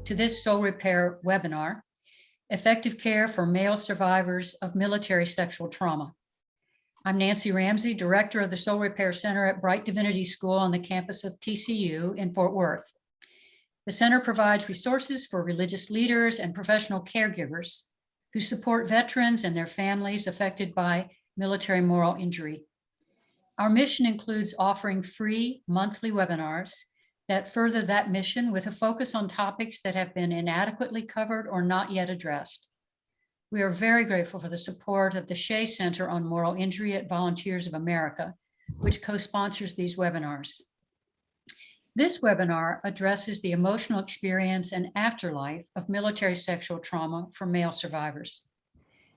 to this Soul Repair webinar, Effective Care for Male Survivors of Military Sexual Trauma. I'm Nancy Ramsay, Director of the Soul Repair Center at Brite Divinity School on the campus of TCU in Fort Worth. The center provides resources for religious leaders and professional caregivers who support veterans and their families affected by military moral injury. Our mission includes offering free monthly webinars that further that mission with a focus on topics that have been inadequately covered or not yet addressed. We are very grateful for the support of the Shea Center on Moral Injury at Volunteers of America, which co-sponsors these webinars. This webinar addresses the emotional experience and afterlife of military sexual trauma for male survivors.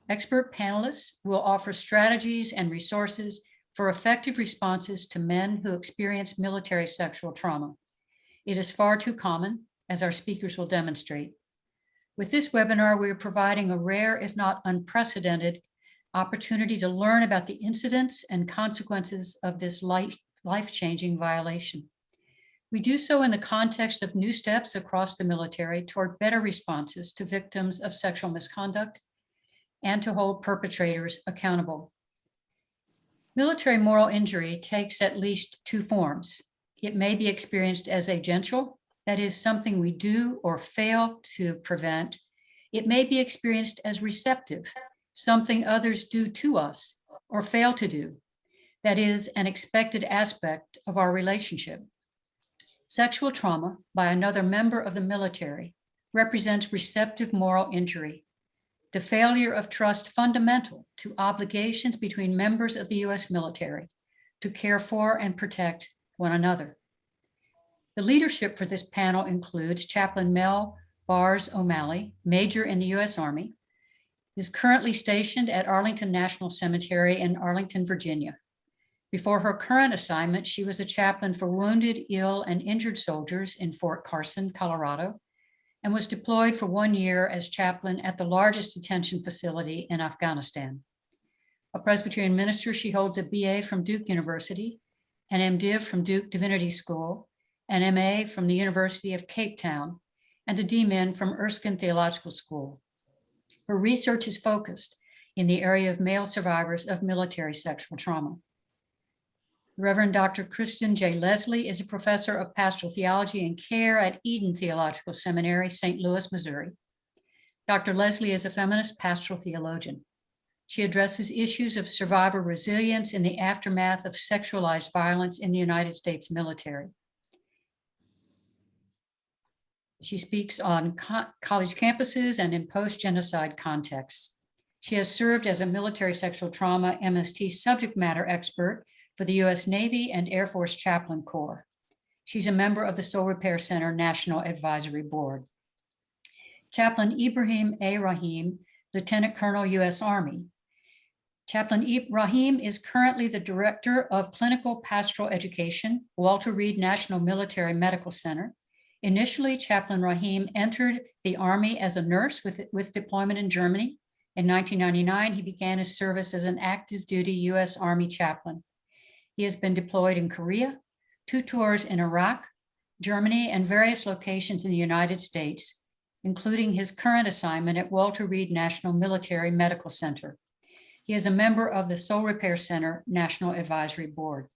Expert panelists will offer strategies and resources for effective responses to men who experience military sexual trauma. It is far too common, as our speakers will demonstrate. With this webinar, we are providing a rare, if not unprecedented, opportunity to learn about the incidents and consequences of this life-changing violation. We do so in the context of new steps across the military toward better responses to victims of sexual misconduct and to hold perpetrators accountable. Military moral injury takes at least two forms. It may be experienced as agential, that is something we do or fail to prevent. It may be experienced as receptive, something others do to us or fail to do. That is an expected aspect of our relationship. Sexual trauma by another member of the military represents receptive moral injury, the failure of trust fundamental to obligations between members of the U.S. military to care for and protect one another. The leadership for this panel includes Chaplain Mel Baars O'Malley, Major in the U.S. Army, is currently stationed at Arlington National Cemetery in Arlington, Virginia. Before her current assignment, she was a chaplain for wounded, ill, and injured soldiers in Fort Carson, Colorado, and was deployed for 1 year as chaplain at the largest detention facility in Afghanistan. A Presbyterian minister, she holds a BA from Duke University, an MDiv from Duke Divinity School, an MA from the University of Cape Town, and a DMin from Erskine Theological School. Her research is focused in the area of male survivors of military sexual trauma. Reverend Dr. Kristen J. Leslie is a professor of pastoral theology and care at Eden Theological Seminary, St. Louis, Missouri. Dr. Leslie is a feminist pastoral theologian. She addresses issues of survivor resilience in the aftermath of sexualized violence in the United States military. She speaks on college campuses and in post-genocide contexts. She has served as a military sexual trauma MST subject matter expert for the U.S. Navy and Air Force Chaplain Corps. She's a member of the Soul Repair Center National Advisory Board. Chaplain Ibraheem Raheem, Lieutenant Colonel, U.S. Army. Chaplain Raheem is currently the Director of Clinical Pastoral Education, Walter Reed National Military Medical Center. Initially, Chaplain Raheem entered the Army as a nurse with deployment in Germany. In 1999, he began his service as an active duty U.S. Army chaplain. He has been deployed in Korea, 2 tours in Iraq, Germany, and various locations in the United States, including his current assignment at Walter Reed National Military Medical Center. He is a member of the Soul Repair Center National Advisory Board.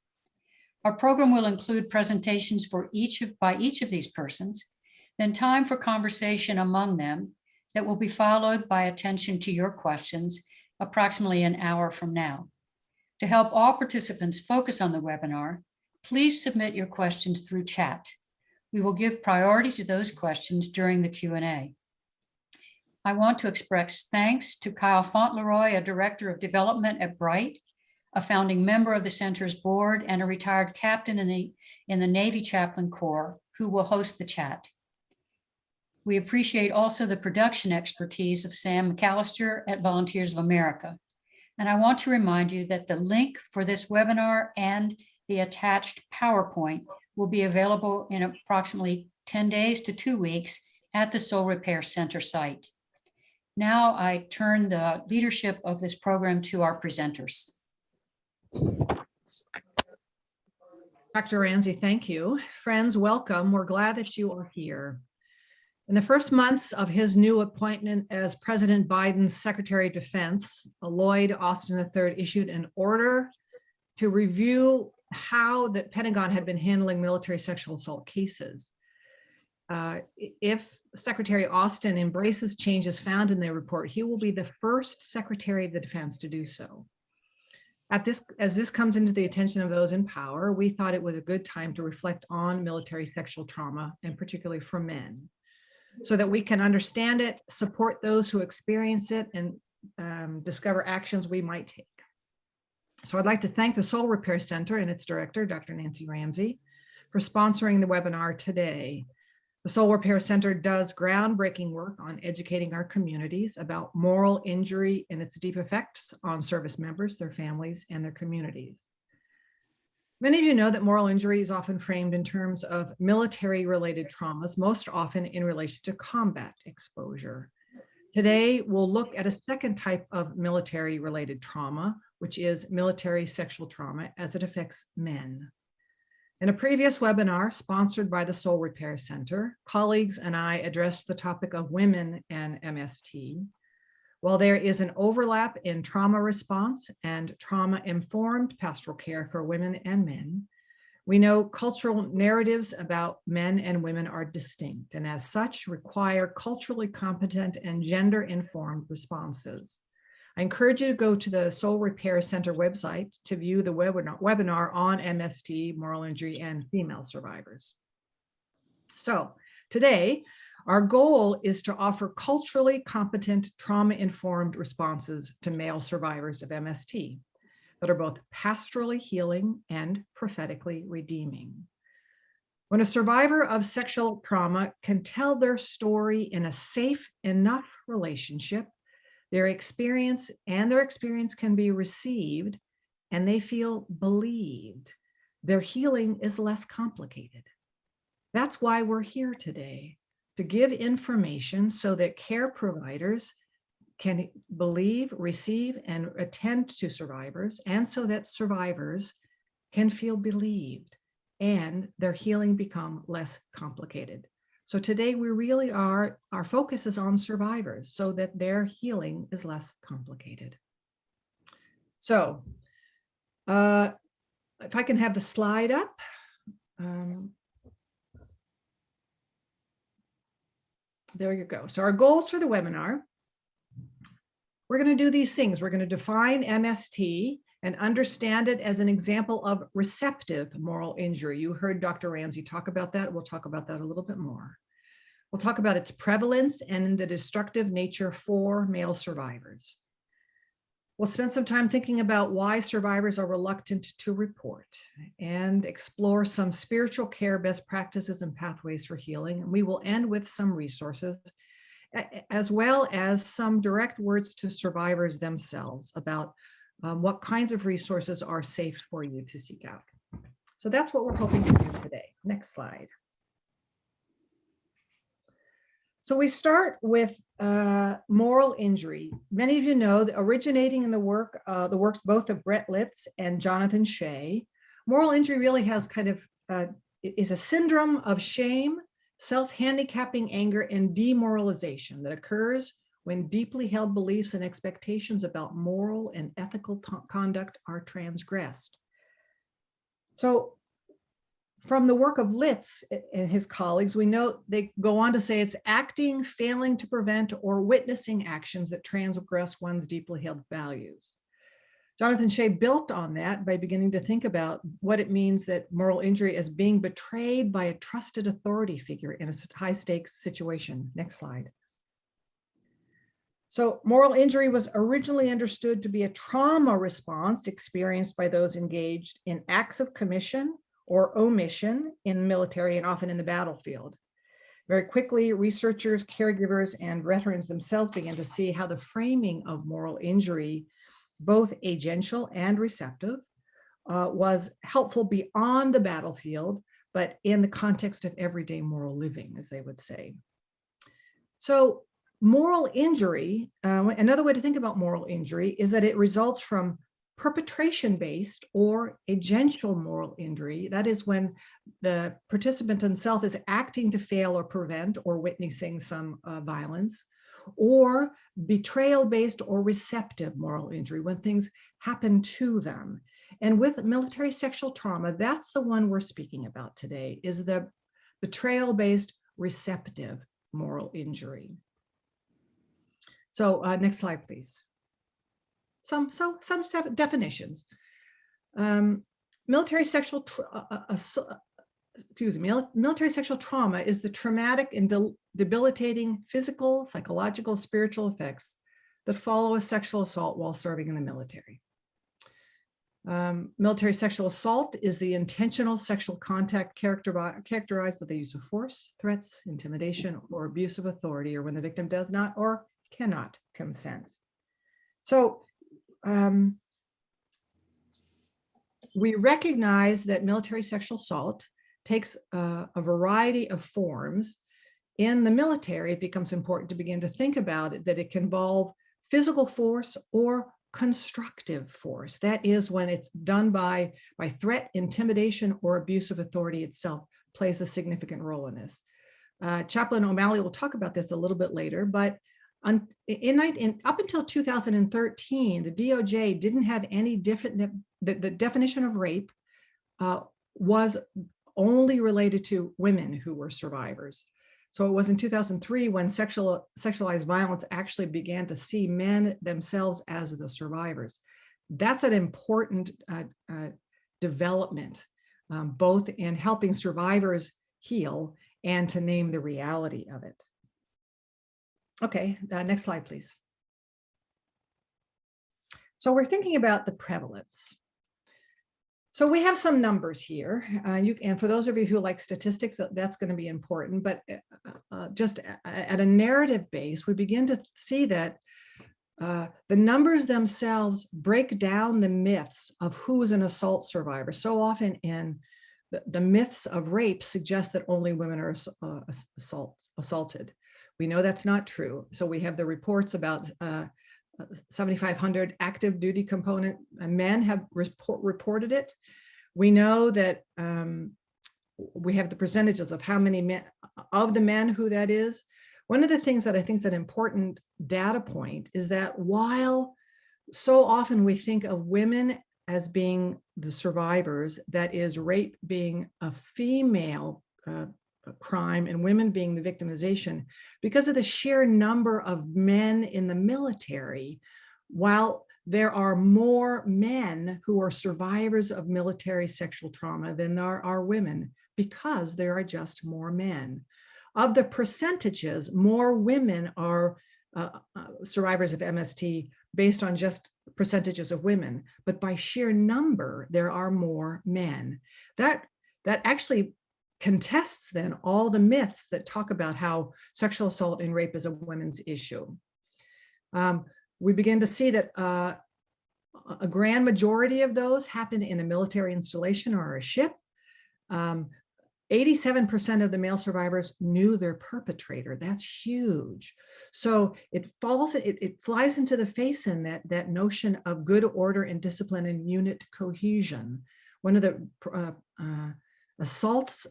Our program will include presentations by each of these persons, then time for conversation among them that will be followed by attention to your questions approximately an hour from now. To help all participants focus on the webinar, please submit your questions through chat. We will give priority to those questions during the Q&A. I want to express thanks to Kyle Fauntleroy, a Director of Development at Brite, a founding member of the Center's board, and a retired captain in the Navy Chaplain Corps, who will host the chat. We appreciate also the production expertise of Sam McAllister at Volunteers of America. And I want to remind you that the link for this webinar and the attached PowerPoint will be available in approximately 10 days to 2 weeks at the Soul Repair Center site. Now I turn the leadership of this program to our presenters. Dr. Ramsay, thank you. Friends, welcome. We're glad that you are here. In the first months of his new appointment as President Biden's Secretary of Defense, Lloyd Austin III issued an order to review how the Pentagon had been handling military sexual assault cases. If Secretary Austin embraces changes found in the report, he will be the first Secretary of the Defense to do so. As this comes into the attention of those in power, we thought it was a good time to reflect on military sexual trauma, and particularly for men, so that we can understand it, support those who experience it, and discover actions we might take. So I'd like to thank the Soul Repair Center and its director, Dr. Nancy Ramsay, for sponsoring the webinar today. The Soul Repair Center does groundbreaking work on educating our communities about moral injury and its deep effects on service members, their families, and their communities. Many of you know that moral injury is often framed in terms of military-related traumas, most often in relation to combat exposure. Today, we'll look at a second type of military-related trauma, which is military sexual trauma as it affects men. In a previous webinar sponsored by the Soul Repair Center, colleagues and I addressed the topic of women and MST. While there is an overlap in trauma response and trauma-informed pastoral care for women and men, we know cultural narratives about men and women are distinct, and as such require culturally competent and gender-informed responses. I encourage you to go to the Soul Repair Center website to view the webinar on MST, moral injury, and female survivors. So today, our goal is to offer culturally competent, trauma-informed responses to male survivors of MST that are both pastorally healing and prophetically redeeming. When a survivor of sexual trauma can tell their story in a safe enough relationship, their experience can be received and they feel believed, their healing is less complicated. That's why we're here today, to give information so that care providers can believe, receive, and attend to survivors, and so that survivors can feel believed and their healing become less complicated. So today we really our focus is on survivors so that their healing is less complicated. So if I can have the slide up. There you go. So our goals for the webinar, we're going to do these things. We're going to define MST and understand it as an example of receptive moral injury. You heard Dr. Ramsay talk about that. We'll talk about that a little bit more. We'll talk about its prevalence and the destructive nature for male survivors. We'll spend some time thinking about why survivors are reluctant to report and explore some spiritual care best practices and pathways for healing. And we will end with some resources, as well as some direct words to survivors themselves about what kinds of resources are safe for you to seek out. So that's what we're hoping to do today. Next slide. So we start with moral injury. Many of you know that originating in the works both of Brett Litz and Jonathan Shea, moral injury really has kind of, is a syndrome of shame, self-handicapping anger, and demoralization that occurs when deeply held beliefs and expectations about moral and ethical conduct are transgressed. So from the work of Litz and his colleagues, we know they go on to say it's acting, failing to prevent, or witnessing actions that transgress one's deeply held values. Jonathan Shea built on that by beginning to think about what it means that moral injury is being betrayed by a trusted authority figure in a high stakes situation. Next slide. So moral injury was originally understood to be a trauma response experienced by those engaged in acts of commission or omission in the military and often in the battlefield. Very quickly, researchers, caregivers, and veterans themselves began to see how the framing of moral injury, both agential and receptive, was helpful beyond the battlefield, but in the context of everyday moral living, as they would say. So moral injury, another way to think about moral injury is that it results from perpetration-based or agential moral injury. That is when the participant himself is acting to fail or prevent or witnessing some violence, or betrayal-based or receptive moral injury, when things happen to them. And with military sexual trauma, that's the one we're speaking about today, is the betrayal-based receptive moral injury. So next slide, please. Some definitions. Military sexual trauma is the traumatic and debilitating physical, psychological, spiritual effects that follow a sexual assault while serving in the military. Military sexual assault is the intentional sexual contact characterized by the use of force, threats, intimidation, or abuse of authority, or when the victim does not or cannot consent. So we recognize that military sexual assault takes a variety of forms. In the military, it becomes important to begin to think about it, that it can involve physical force or constructive force. That is when it's done by threat, intimidation, or abuse of authority itself plays a significant role in this. Chaplain O'Malley will talk about this a little bit later, but up until 2013, the DOJ didn't have any different, the definition of rape was only related to women who were survivors. So it was in 2003 when sexualized violence actually began to see men themselves as the survivors. That's an important development, both in helping survivors heal and to name the reality of it. Okay, next slide, please. So we're thinking about the prevalence. So we have some numbers here, and for those of you who like statistics, that's going to be important, but just at a narrative base, we begin to see that the numbers themselves break down the myths of who is an assault survivor. So often in the myths of rape suggest that only women are assaulted. We know that's not true. So we have the reports about 7,500 active duty component men have reported it. We know that we have the percentages of how many men, of the men who that is. One of the things that I think is an important data point is that while so often we think of women as being the survivors, that is rape being a female crime and women being the victimization, because of the sheer number of men in the military, while there are more men who are survivors of military sexual trauma than there are women, because there are just more men. Of the percentages, more women are survivors of MST based on just percentages of women, but by sheer number, there are more men. That actually contests then all the myths that talk about how sexual assault and rape is a women's issue. We begin to see that a grand majority of those happen in a military installation or a ship. 87% of the male survivors knew their perpetrator. That's huge. So it flies into the face in that notion of good order and discipline and unit cohesion. One of the assaults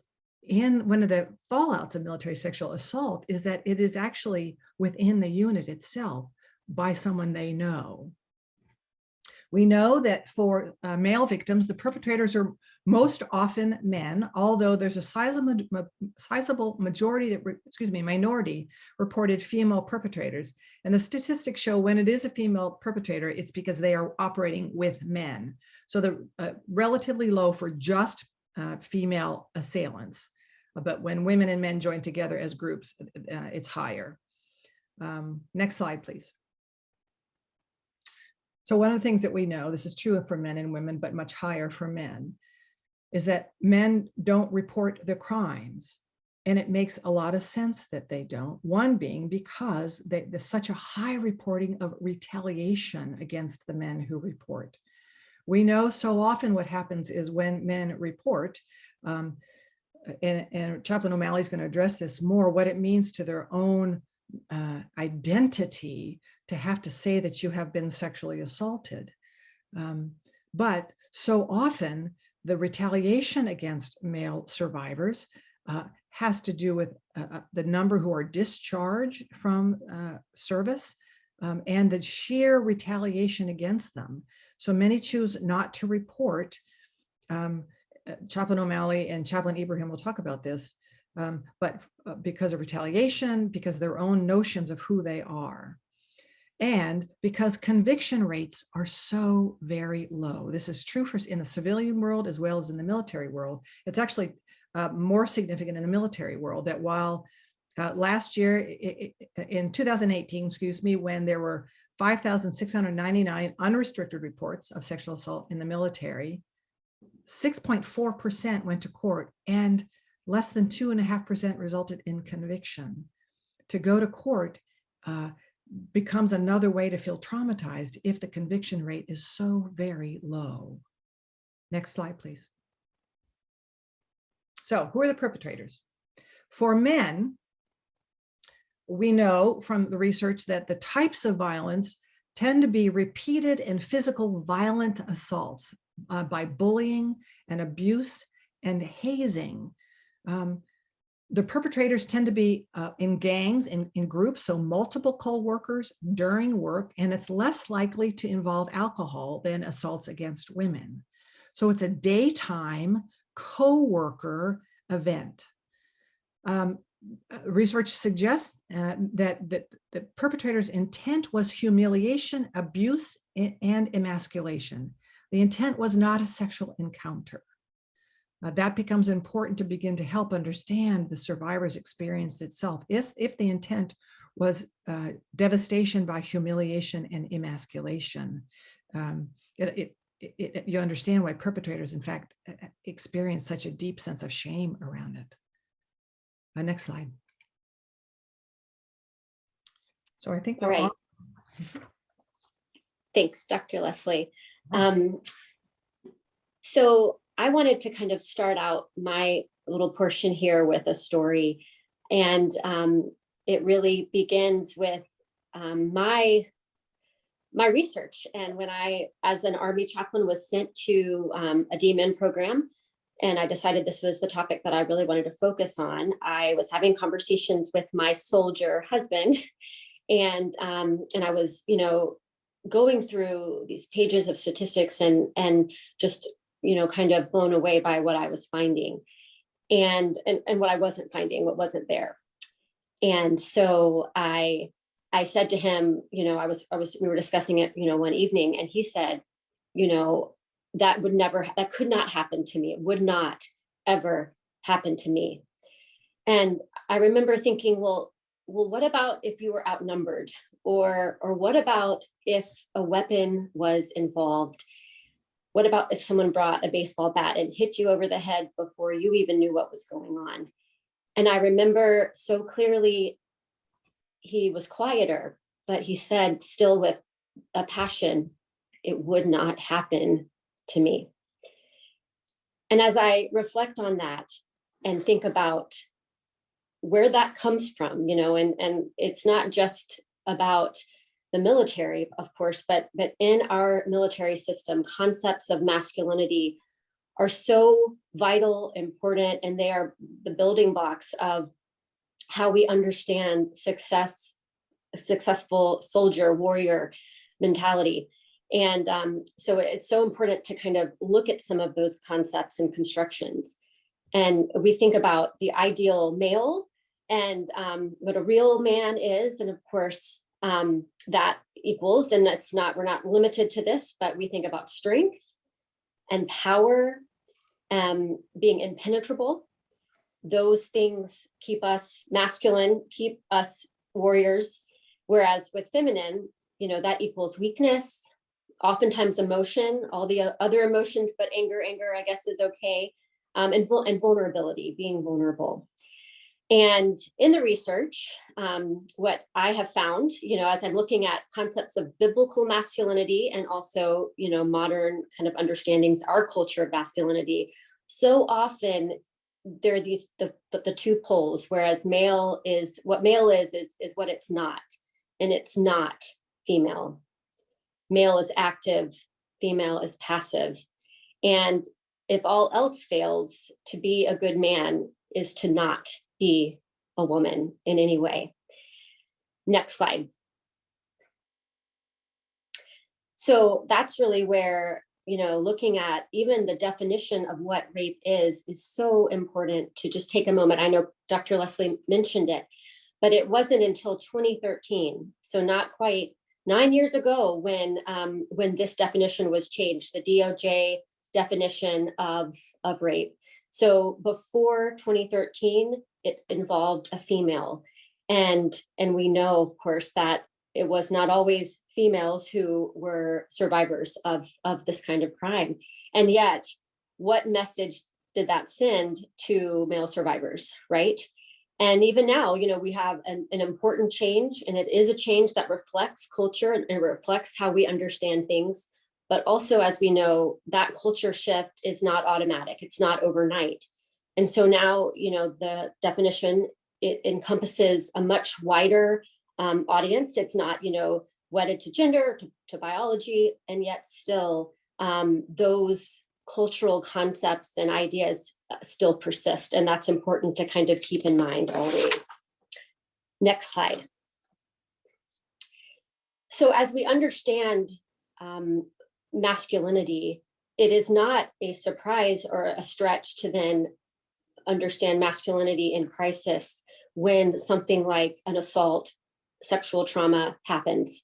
in one of the fallouts of military sexual assault is that it is actually within the unit itself by someone they know. We know that for male victims, the perpetrators are most often men, although there's a sizable majority minority reported female perpetrators. And the statistics show when it is a female perpetrator, it's because they are operating with men. So they're relatively low for just female assailants. But when women and men join together as groups, it's higher. Next slide, please. So one of the things that we know, this is true for men and women, but much higher for men, is that men don't report the crimes. And it makes a lot of sense that they don't. One being because there's such a high reporting of retaliation against the men who report. We know so often what happens is when men report, and Chaplain O'Malley is going to address this more, what it means to their own identity to have to say that you have been sexually assaulted. But so often the retaliation against male survivors has to do with the number who are discharged from service and the sheer retaliation against them. So many choose not to report. Chaplain O'Malley and Chaplain Ibraheem will talk about this, but because of retaliation, because of their own notions of who they are, and because conviction rates are so very low. This is true for in the civilian world as well as in the military world. It's actually more significant in the military world, that while last year in 2018, excuse me, when there were 5,699 unrestricted reports of sexual assault in the military, 6.4% went to court and less than 2.5% resulted in conviction. To go to court becomes another way to feel traumatized if the conviction rate is so very low. Next slide, please. So who are the perpetrators? For men, we know from the research that the types of violence tend to be repeated and physical violent assaults by bullying and abuse and hazing. The perpetrators tend to be in gangs, in groups, so multiple co-workers during work, and it's less likely to involve alcohol than assaults against women. So it's a daytime co-worker event. Research suggests that the perpetrator's intent was humiliation, abuse, and emasculation. The intent was not a sexual encounter. That becomes important to begin to help understand the survivor's experience itself. If the intent was devastation by humiliation and emasculation, you understand why perpetrators, in fact, experience such a deep sense of shame around it. Next slide. So I think we're all right. Thanks, Dr. Leslie. So I wanted to kind of start out my little portion here with a story, and it really begins with my research. And when I, as an Army chaplain, was sent to a DMN program, and I decided this was the topic that I really wanted to focus on, I was having conversations with my soldier husband, and I was, going through these pages of statistics and just, kind of blown away by what I was finding and what I wasn't finding, what wasn't there. And so I said to him, we were discussing it, one evening, and he said, that could not happen to me. It would not ever happen to me. And I remember thinking, well, what about if you were outnumbered, or what about if a weapon was involved? What about if someone brought a baseball bat and hit you over the head before you even knew what was going on? And I remember so clearly, he was quieter, but he said, still with a passion, it would not happen to me. And as I reflect on that and think about where that comes from, and it's not just about the military, of course, but in our military system, concepts of masculinity are so vital, important, and they are the building blocks of how we understand success, a successful soldier, warrior mentality. And so it's so important to kind of look at some of those concepts and constructions. And we think about the ideal male and what a real man is. And of course, that equals, and we're not limited to this, but we think about strength and power, being impenetrable. Those things keep us masculine, keep us warriors. Whereas with feminine, that equals weakness, oftentimes emotion, all the other emotions, but anger, I guess, is okay. And vulnerability, being vulnerable. And in the research, what I have found, as I'm looking at concepts of biblical masculinity and also, modern kind of understandings, our culture of masculinity, so often there are the two poles, whereas male is what what it's not, and it's not female. Male is active, female is passive. And if all else fails, to be a good man is to not be a woman in any way. Next slide. So that's really where, looking at even the definition of what rape is so important to just take a moment. I know Dr. Leslie mentioned it, but it wasn't until 2013, so not quite 9 years ago, when this definition was changed, the DOJ definition of rape. So before 2013, it involved a female. And we know, of course, that it was not always females who were survivors of this kind of crime. And yet, what message did that send to male survivors, right? And even now, we have an important change, and it is a change that reflects culture and reflects how we understand things. But also, as we know, that culture shift is not automatic. It's not overnight. And so now, the definition, it encompasses a much wider audience. It's not, wedded to gender, to biology, and yet still those cultural concepts and ideas still persist. And that's important to kind of keep in mind always. Next slide. So as we understand masculinity, it is not a surprise or a stretch to then understand masculinity in crisis when something like an assault, sexual trauma happens.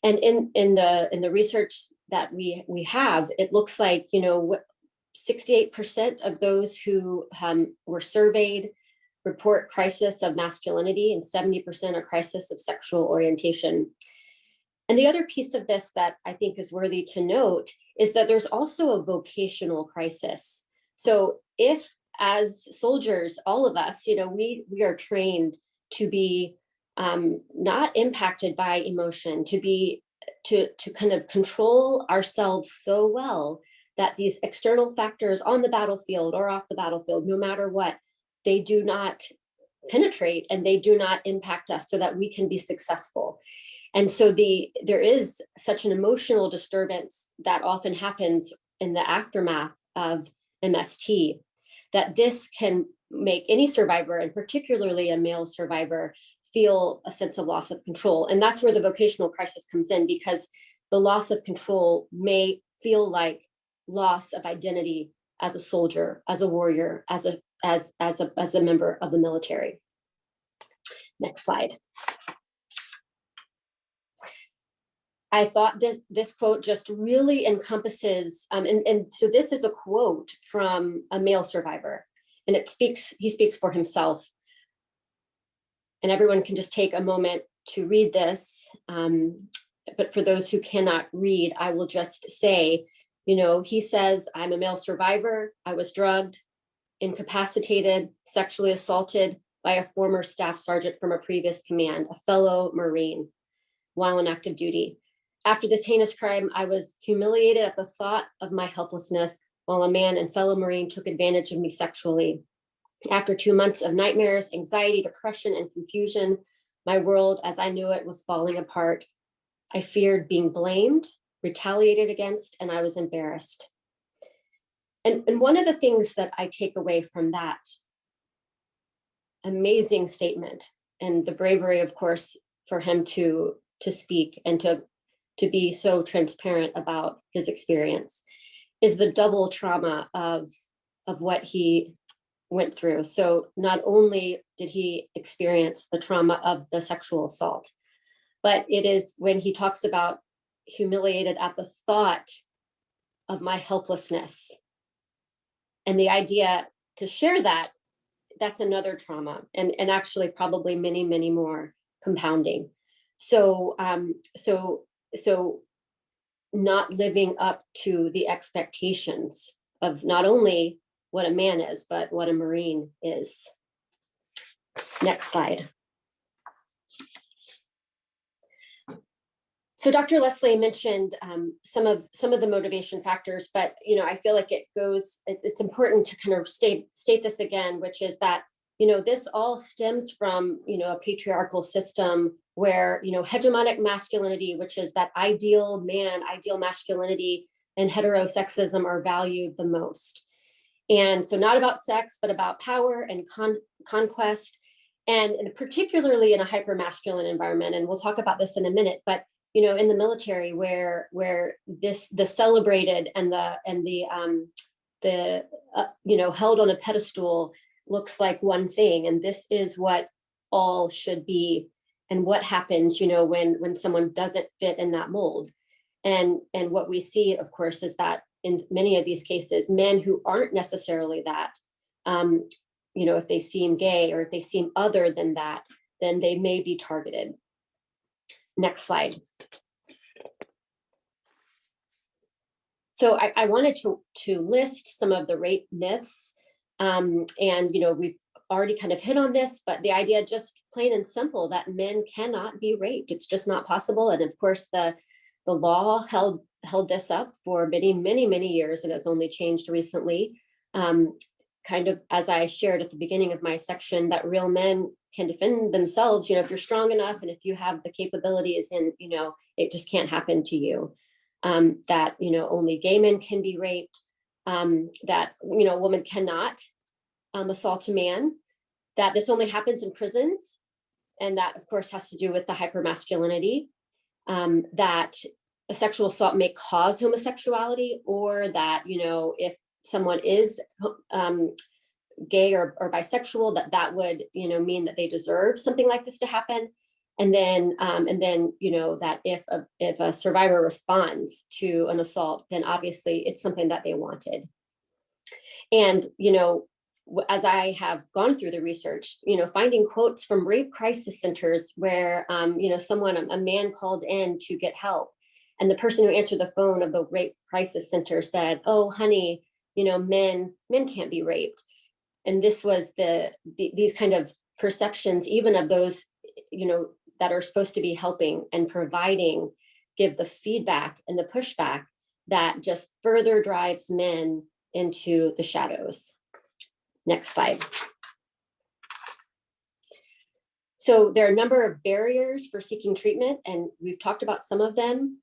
And in the research that we have, it looks like 68% of those who were surveyed report crisis of masculinity, and 70% are crisis of sexual orientation. And the other piece of this that I think is worthy to note is that there's also a vocational crisis. So if, as soldiers, all of us, we are trained to be not impacted by emotion, to kind of control ourselves so well that these external factors on the battlefield or off the battlefield, no matter what, they do not penetrate and they do not impact us, so that we can be successful. And so there is such an emotional disturbance that often happens in the aftermath of MST, that this can make any survivor, and particularly a male survivor, feel a sense of loss of control. And that's where the vocational crisis comes in, because the loss of control may feel like loss of identity as a soldier, as a warrior, as a member of the military. Next slide. I thought this quote just really encompasses, and so this is a quote from a male survivor, and he speaks for himself. And everyone can just take a moment to read this. But for those who cannot read, I will just say, he says, "I'm a male survivor. I was drugged, incapacitated, sexually assaulted by a former staff sergeant from a previous command, a fellow Marine, while on active duty. After this heinous crime, I was humiliated at the thought of my helplessness, while a man and fellow Marine took advantage of me sexually. After 2 months of nightmares, anxiety, depression, and confusion, my world as I knew it was falling apart. I feared being blamed, retaliated against, and I was embarrassed." And one of the things that I take away from that amazing statement, and the bravery, of course, for him to speak and to be so transparent about his experience, is the double trauma of what he went through. So not only did he experience the trauma of the sexual assault, but it is when he talks about humiliated at the thought of my helplessness. And the idea to share that's another trauma, and actually probably many, many more compounding. So not living up to the expectations of not only what a man is, but what a Marine is. Next slide. So Dr. Leslie mentioned some of the motivation factors, but I feel like it's important to kind of state this again, which is that this all stems from a patriarchal system where hegemonic masculinity, which is that ideal man, ideal masculinity, and heterosexism are valued the most. And so not about sex, but about power and conquest, and particularly in a hyper-masculine environment. And we'll talk about this in a minute, but in the military where the celebrated and the held on a pedestal looks like one thing, and this is what all should be. And what happens, when someone doesn't fit in that mold. And what we see, of course, is that in many of these cases, men who aren't necessarily that, if they seem gay or if they seem other than that, then they may be targeted. Next slide. So I wanted to list some of the rape myths. And we've already kind of hit on this, but the idea, just plain and simple, that men cannot be raped. It's just not possible. And of course, the law held this up for many years, and has only changed recently. Kind of as I shared at the beginning of my section, that real men can defend themselves, if you're strong enough and if you have the capabilities, and it just can't happen to you. That only gay men can be raped. That a woman cannot assault a man, that this only happens in prisons. And that, of course, has to do with the hypermasculinity, that a sexual assault may cause homosexuality, or that, if someone is gay or bisexual, that would, mean that they deserve something like this to happen. And then, that if a survivor responds to an assault, then obviously it's something that they wanted. And, as I have gone through the research, finding quotes from rape crisis centers where, a man called in to get help, and the person who answered the phone of the rape crisis center said, "Oh, honey, men can't be raped." And this was these kind of perceptions, even of those, that are supposed to be helping and providing, give the feedback and the pushback that just further drives men into the shadows. Next slide. So there are a number of barriers for seeking treatment, and we've talked about some of them.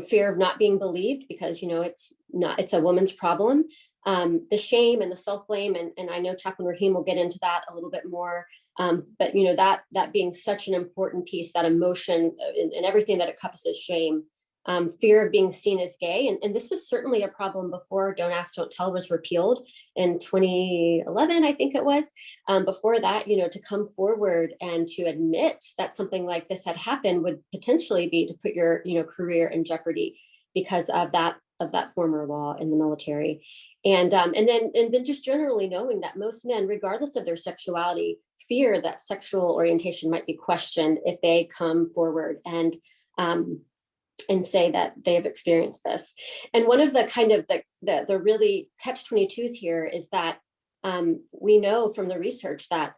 Fear of not being believed because, it's a woman's problem. The shame and the self-blame, and I know Chaplain Raheem will get into that a little bit more. But that being such an important piece, that emotion and everything that encompasses shame. Fear of being seen as gay. And this was certainly a problem before Don't Ask, Don't Tell was repealed in 2011, I think it was. Before that, to come forward and to admit that something like this had happened would potentially be to put your, career in jeopardy because of that former law in the military. And then just generally knowing that most men, regardless of their sexuality, fear that sexual orientation might be questioned if they come forward and say that they have experienced this. And one of the kind of the really catch-22s here is that we know from the research that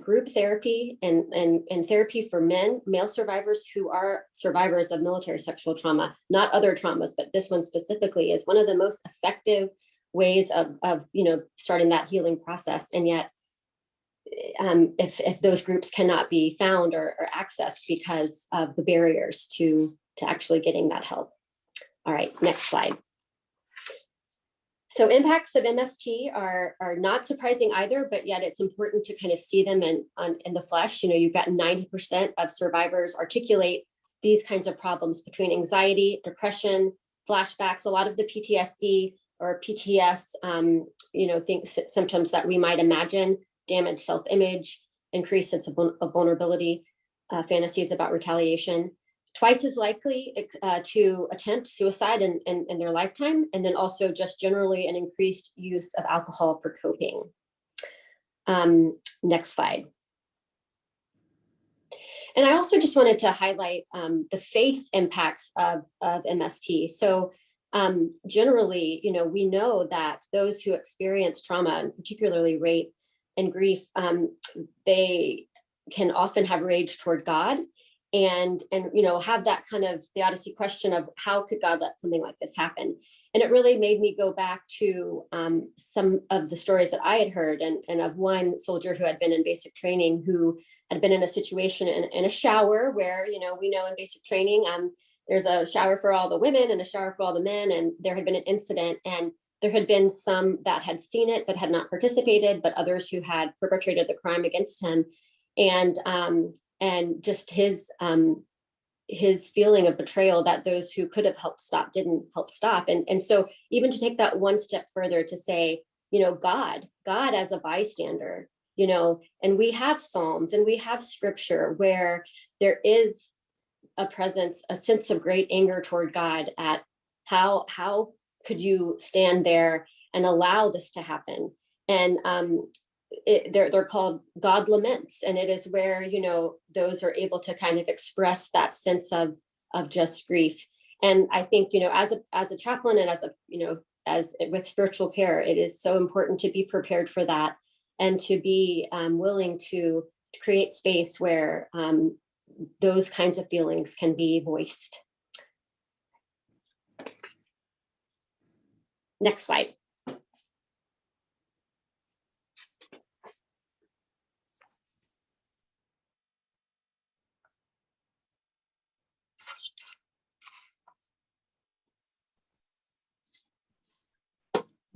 group therapy and therapy for male survivors who are survivors of military sexual trauma, not other traumas, but this one specifically, is one of the most effective ways of starting that healing process. And yet, if those groups cannot be found or accessed because of the barriers to actually getting that help. All right, next slide. So impacts of MST are not surprising either, but yet it's important to kind of see them in the flesh. You've got 90% of survivors articulate these kinds of problems between anxiety, depression, flashbacks, a lot of the PTSD or PTS, symptoms that we might imagine, damaged self-image, increased sense of vulnerability, fantasies about retaliation. Twice as likely to attempt suicide in their lifetime, and then also just generally an increased use of alcohol for coping. Next slide. And I also just wanted to highlight the faith impacts of MST. So generally, we know that those who experience trauma, and particularly rape and grief, they can often have rage toward God. And have that kind of theodicy question of how could God let something like this happen? And it really made me go back to some of the stories that I had heard, and of one soldier who had been in basic training, who had been in a situation in a shower where, we know in basic training, there's a shower for all the women and a shower for all the men. And there had been an incident, and there had been some that had seen it but had not participated, but others who had perpetrated the crime against him. And just his feeling of betrayal that those who could have helped stop didn't help stop. And so even to take that one step further to say, God as a bystander, and we have Psalms and we have scripture where there is a presence, a sense of great anger toward God at how could you stand there and allow this to happen? And they're called God laments, and it is where those are able to kind of express that sense of just grief. And I think as a chaplain and as with spiritual care, it is so important to be prepared for that, and to be willing to create space where those kinds of feelings can be voiced. Next slide.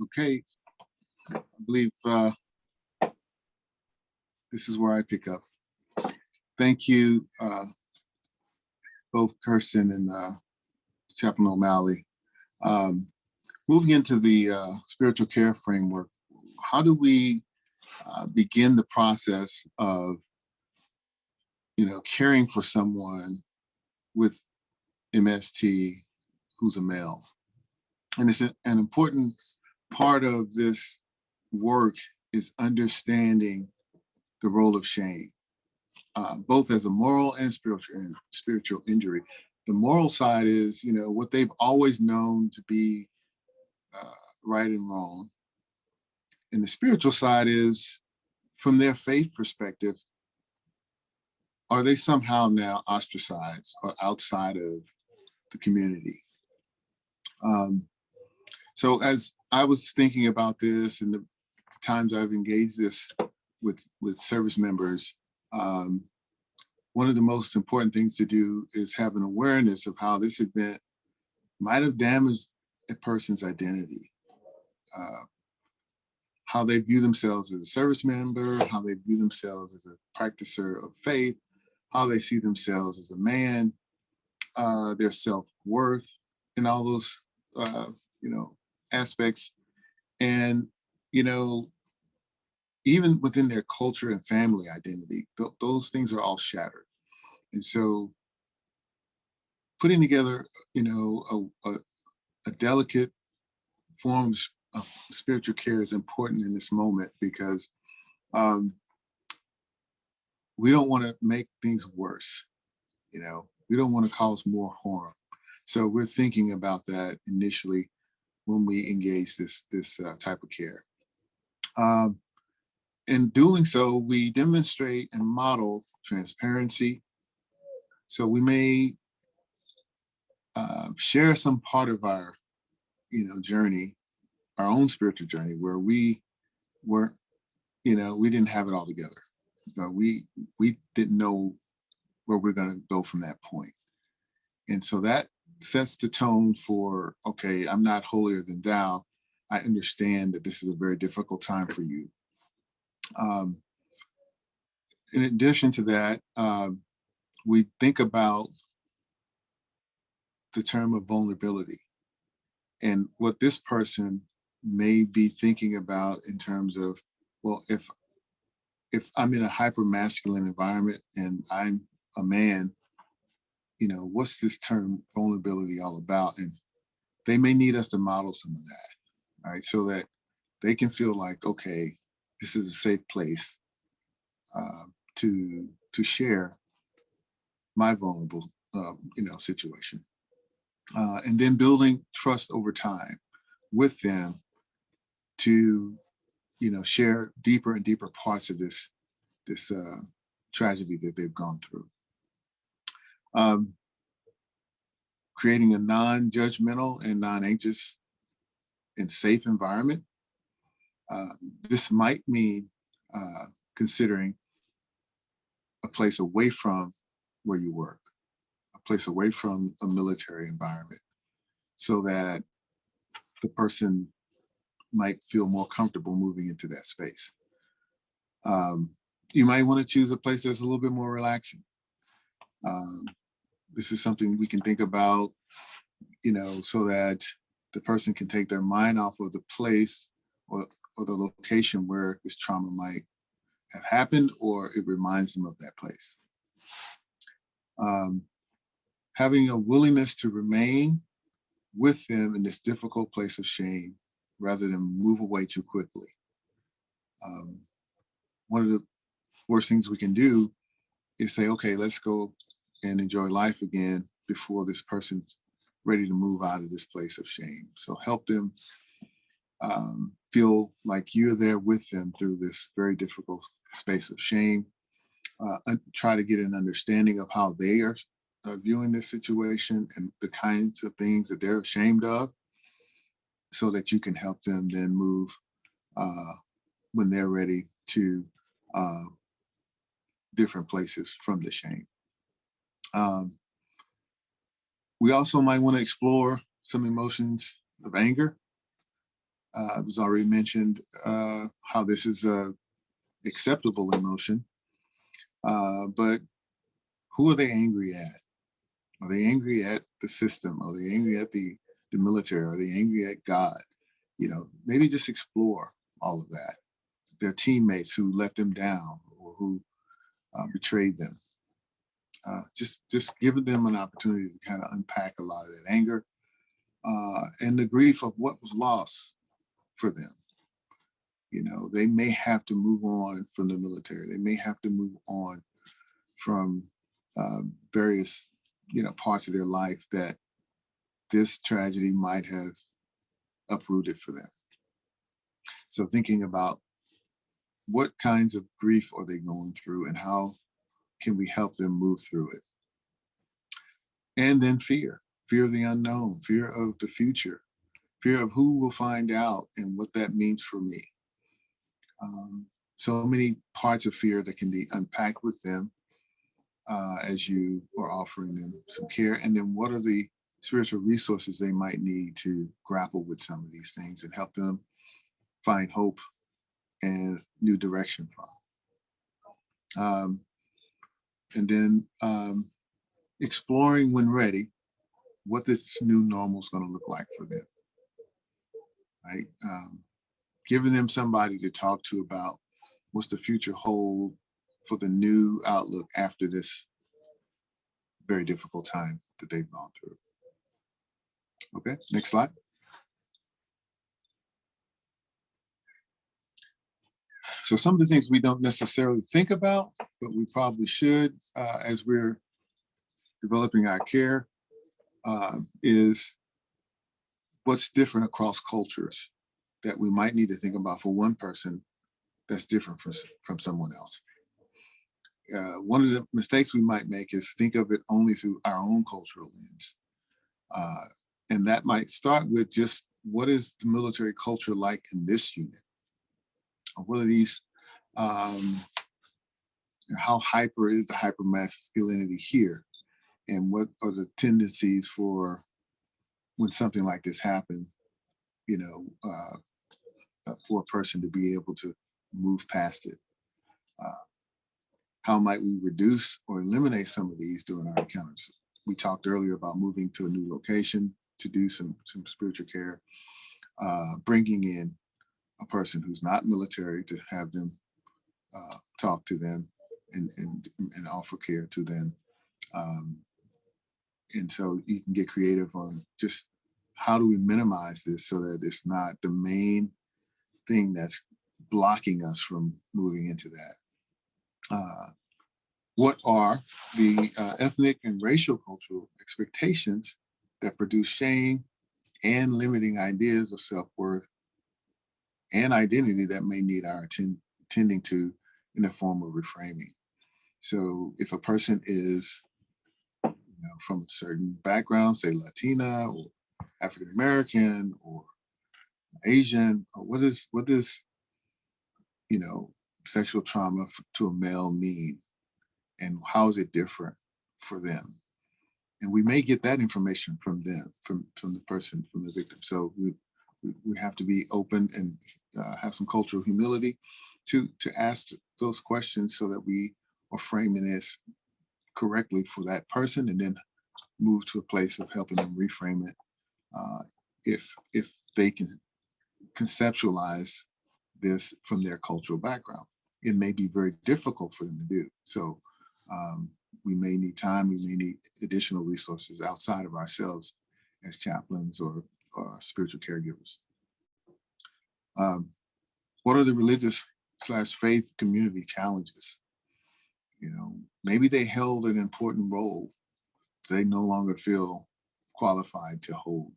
Okay, I believe this is where I pick up. Thank you, both Kirsten and Chaplain O'Malley. Moving into the spiritual care framework, how do we begin the process of caring for someone with MST who's a male? And it's an important part of this work is understanding the role of shame, both as a moral and spiritual injury. The moral side is, what they've always known to be right and wrong. And the spiritual side is, from their faith perspective, are they somehow now ostracized or outside of the community? So as I was thinking about this and the times I've engaged this with service members, one of the most important things to do is have an awareness of how this event might have damaged a person's identity, how they view themselves as a service member, how they view themselves as a practicer of faith, how they see themselves as a man, their self-worth, and all those, aspects. And, even within their culture and family identity, those things are all shattered. And so putting together, a delicate form of spiritual care is important in this moment, because we don't want to make things worse. We don't want to cause more harm. So we're thinking about that initially when we engage this type of care. In doing so, we demonstrate and model transparency. So we may share some part of our, journey, our own spiritual journey, where we weren't, we didn't have it all together. We didn't know where we're going to go from that point. And so that sets the tone for, okay, I'm not holier than thou. I understand that this is a very difficult time for you. In addition to that, we think about the term of vulnerability and what this person may be thinking about in terms of, well, if I'm in a hyper masculine environment and I'm a man, what's this term vulnerability all about? And they may need us to model some of that, right? So that they can feel like, okay, this is a safe place to share my vulnerable, situation. And then building trust over time with them to, share deeper and deeper parts of this tragedy that they've gone through. Creating a non-judgmental and non-anxious and safe environment. This might mean considering a place away from where you work, a place away from a military environment so that the person might feel more comfortable moving into that space. You might want to choose a place that's a little bit more relaxing. This is something we can think about, so that the person can take their mind off of the place or the location where this trauma might have happened, or it reminds them of that place. Having a willingness to remain with them in this difficult place of shame rather than move away too quickly. One of the worst things we can do is say, okay, let's go and enjoy life again before this person's ready to move out of this place of shame. So help them feel like you're there with them through this very difficult space of shame. Try to get an understanding of how they are viewing this situation and the kinds of things that they're ashamed of, so that you can help them then move when they're ready to different places from the shame. We also might want to explore some emotions of anger. It was already mentioned how this is a acceptable emotion, but who are they angry at? Are they angry at the system? Are they angry at the military? Are they angry at God? Maybe just explore all of that. Their teammates who let them down or who betrayed them. Just giving them an opportunity to kind of unpack a lot of that anger and the grief of what was lost for them. They may have to move on from the military. They may have to move on from various, parts of their life that this tragedy might have uprooted for them. So thinking about what kinds of grief are they going through and how can we help them move through it? And then fear of the unknown, fear of the future, fear of who will find out and what that means for me. So many parts of fear that can be unpacked with them as you are offering them some care. And then what are the spiritual resources they might need to grapple with some of these things and help them find hope and new direction from. And then exploring when ready, what this new normal is going to look like for them, right? Giving them somebody to talk to about what's the future hold for the new outlook after this very difficult time that they've gone through. Okay, next slide. So some of the things we don't necessarily think about, but we probably should as we're developing our care is what's different across cultures that we might need to think about for one person that's different from someone else. One of the mistakes we might make is think of it only through our own cultural lens. And that might start with just what is the military culture like in this unit? What are these, how hyper is the hypermasculinity here? And what are the tendencies for when something like this happens, for a person to be able to move past it? How might we reduce or eliminate some of these during our encounters? We talked earlier about moving to a new location to do some spiritual care, bringing in a person who's not military to have them talk to them and offer care to them. And so you can get creative on just how do we minimize this so that it's not the main thing that's blocking us from moving into that. What are the ethnic and racial cultural expectations that produce shame and limiting ideas of self-worth and identity that may need our tending to in a form of reframing? So if a person is from a certain background, say Latina or African American or Asian, or what does sexual trauma to a male mean, and how is it different for them? And we may get that information from them, from the person, from the victim. So we have to be open and have some cultural humility to ask those questions so that we are framing this correctly for that person, and then move to a place of helping them reframe it if they can conceptualize this from their cultural background. It may be very difficult for them to do. So we may need time, we may need additional resources outside of ourselves as chaplains or spiritual caregivers. What are the religious/faith community challenges? You know, maybe they held an important role they no longer feel qualified to hold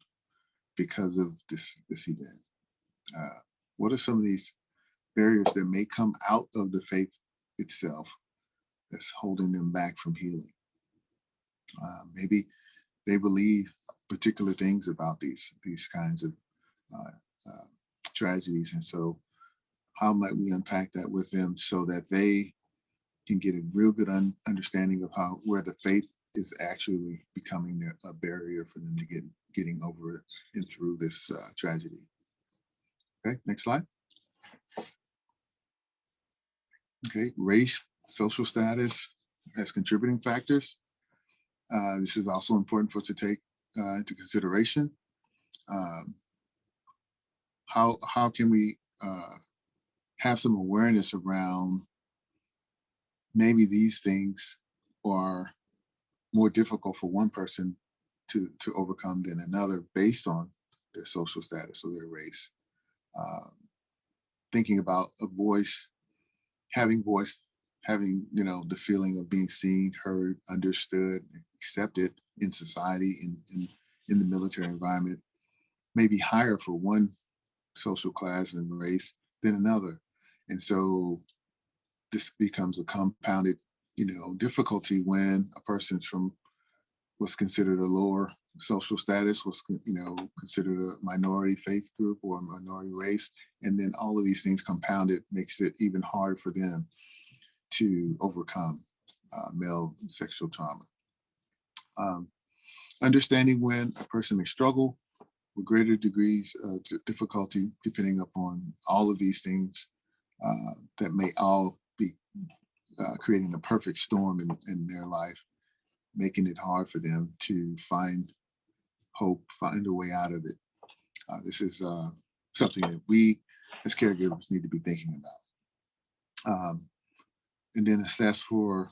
because of this event. What are some of these barriers that may come out of the faith itself that's holding them back from healing? Maybe they believe particular things about these kinds of tragedies, and so how might we unpack that with them so that they can get a real good understanding of where the faith is actually becoming a barrier for them to getting over and through this tragedy. Okay, next slide. Okay, race, social status as contributing factors. This is also important for us to take into consideration. How can we have some awareness around maybe these things are more difficult for one person to overcome than another based on their social status or their race. Thinking about a voice, having the feeling of being seen, heard, understood, accepted in society, in the military environment, may be higher for one social class and race than another. And so this becomes a compounded, difficulty when a person's from what's considered a lower social status, was considered a minority faith group or a minority race, and then all of these things compounded makes it even harder for them to overcome male sexual trauma. Understanding when a person may struggle with greater degrees of difficulty, depending upon all of these things that may all be creating a perfect storm in their life, making it hard for them to find hope, find a way out of it. This is something that we as caregivers need to be thinking about. And then assess for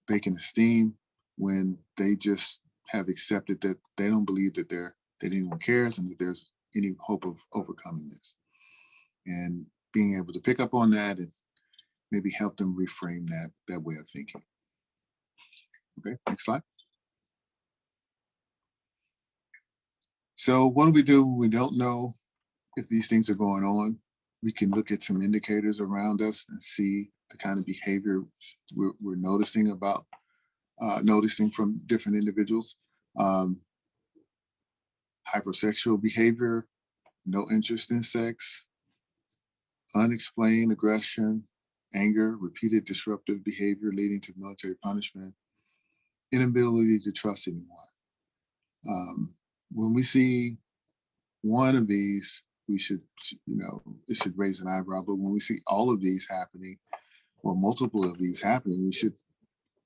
vacant esteem when they just have accepted that they don't believe that anyone cares and that there's any hope of overcoming this. And being able to pick up on that and maybe help them reframe that way of thinking. Okay, next slide. So what do? We don't know if these things are going on. We can look at some indicators around us and see the kind of behavior we're noticing from different individuals. Hypersexual behavior, no interest in sex, unexplained aggression, anger, repeated disruptive behavior leading to military punishment, inability to trust anyone. When we see one of these, we should, it should raise an eyebrow, but when we see all of these happening, or multiple of these happening, we should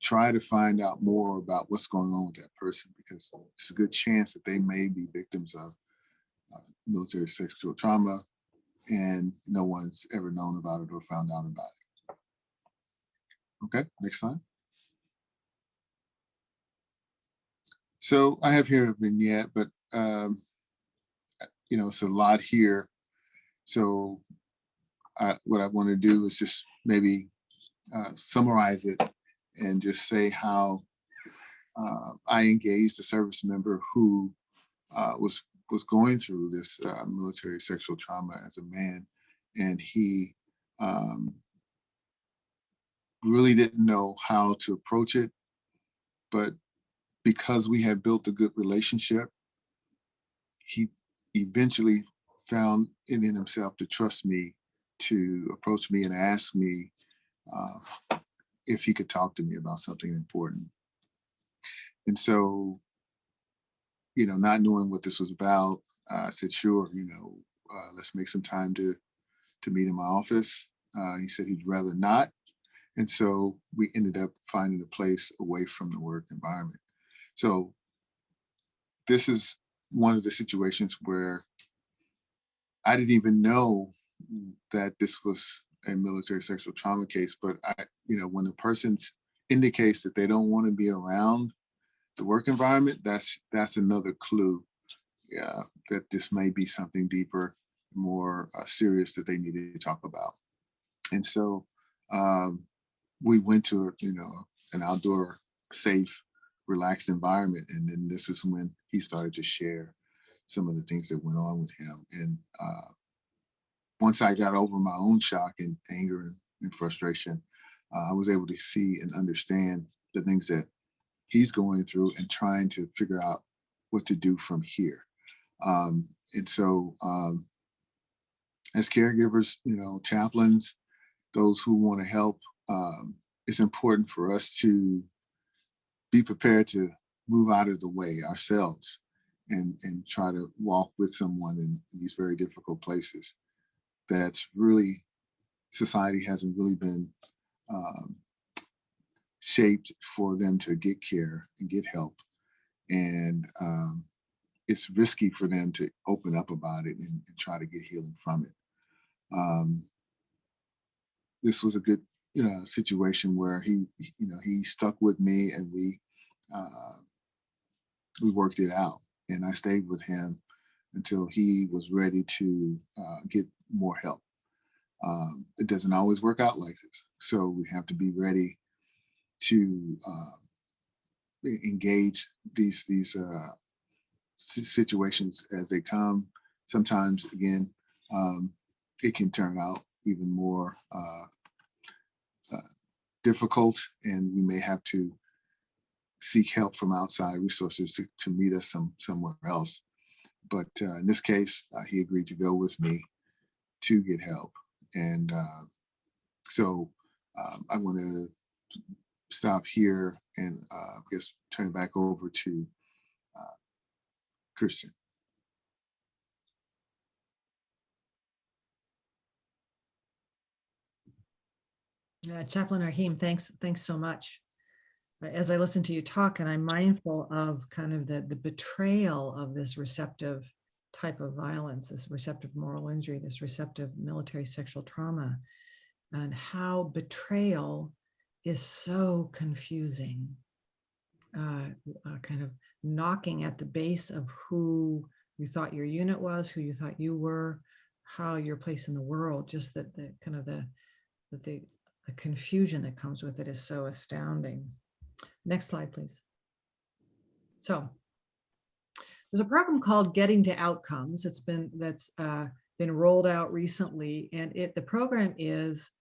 try to find out more about what's going on with that person, because it's a good chance that they may be victims of military sexual trauma and no one's ever known about it or found out about it. Okay, next slide. So I have here a vignette, but it's a lot here. So what I want to do is just maybe summarize it and just say how I engaged a service member who was going through this military sexual trauma as a man, and he really didn't know how to approach it, but because we had built a good relationship, he eventually found it in himself to trust me, to approach me and ask me if he could talk to me about something important. And so not knowing what this was about, I said, sure, let's make some time to meet in my office. He said he'd rather not. And so we ended up finding a place away from the work environment. So this is one of the situations where I didn't even know that this was a military sexual trauma case, but when the person indicates that they don't want to be around the work environment, that's another clue, that this may be something deeper, more serious that they needed to talk about. And so we went to an outdoor, safe, relaxed environment, and then this is when he started to share some of the things that went on with him. And once I got over my own shock and anger and frustration, I was able to see and understand the things that he's going through and trying to figure out what to do from here. And so as caregivers, chaplains, those who want to help, it's important for us to be prepared to move out of the way ourselves and try to walk with someone in these very difficult places. That's really, society hasn't really been shaped for them to get care and get help. And it's risky for them to open up about it and try to get healing from it. This was a good situation where he stuck with me, and we worked it out, and I stayed with him until he was ready to get more help. It doesn't always work out like this, so we have to be ready to engage these situations as they come. Sometimes, again, it can turn out even more difficult, and we may have to seek help from outside resources to meet us somewhere else. But in this case, he agreed to go with me to get help. And so I want to stop here and I guess turn it back over to Kristen. Chaplain Raheem, thanks so much. As I listen to you talk, and I'm mindful of kind of the betrayal of this receptive type of violence, this receptive moral injury, this receptive military sexual trauma, and how betrayal is so confusing, kind of knocking at the base of who you thought your unit was, who you thought you were, how your place in the world, just that the kind of the confusion that comes with it is so astounding. Next slide, please. So there's a program called Getting to Outcomes. That's been rolled out recently, and the program is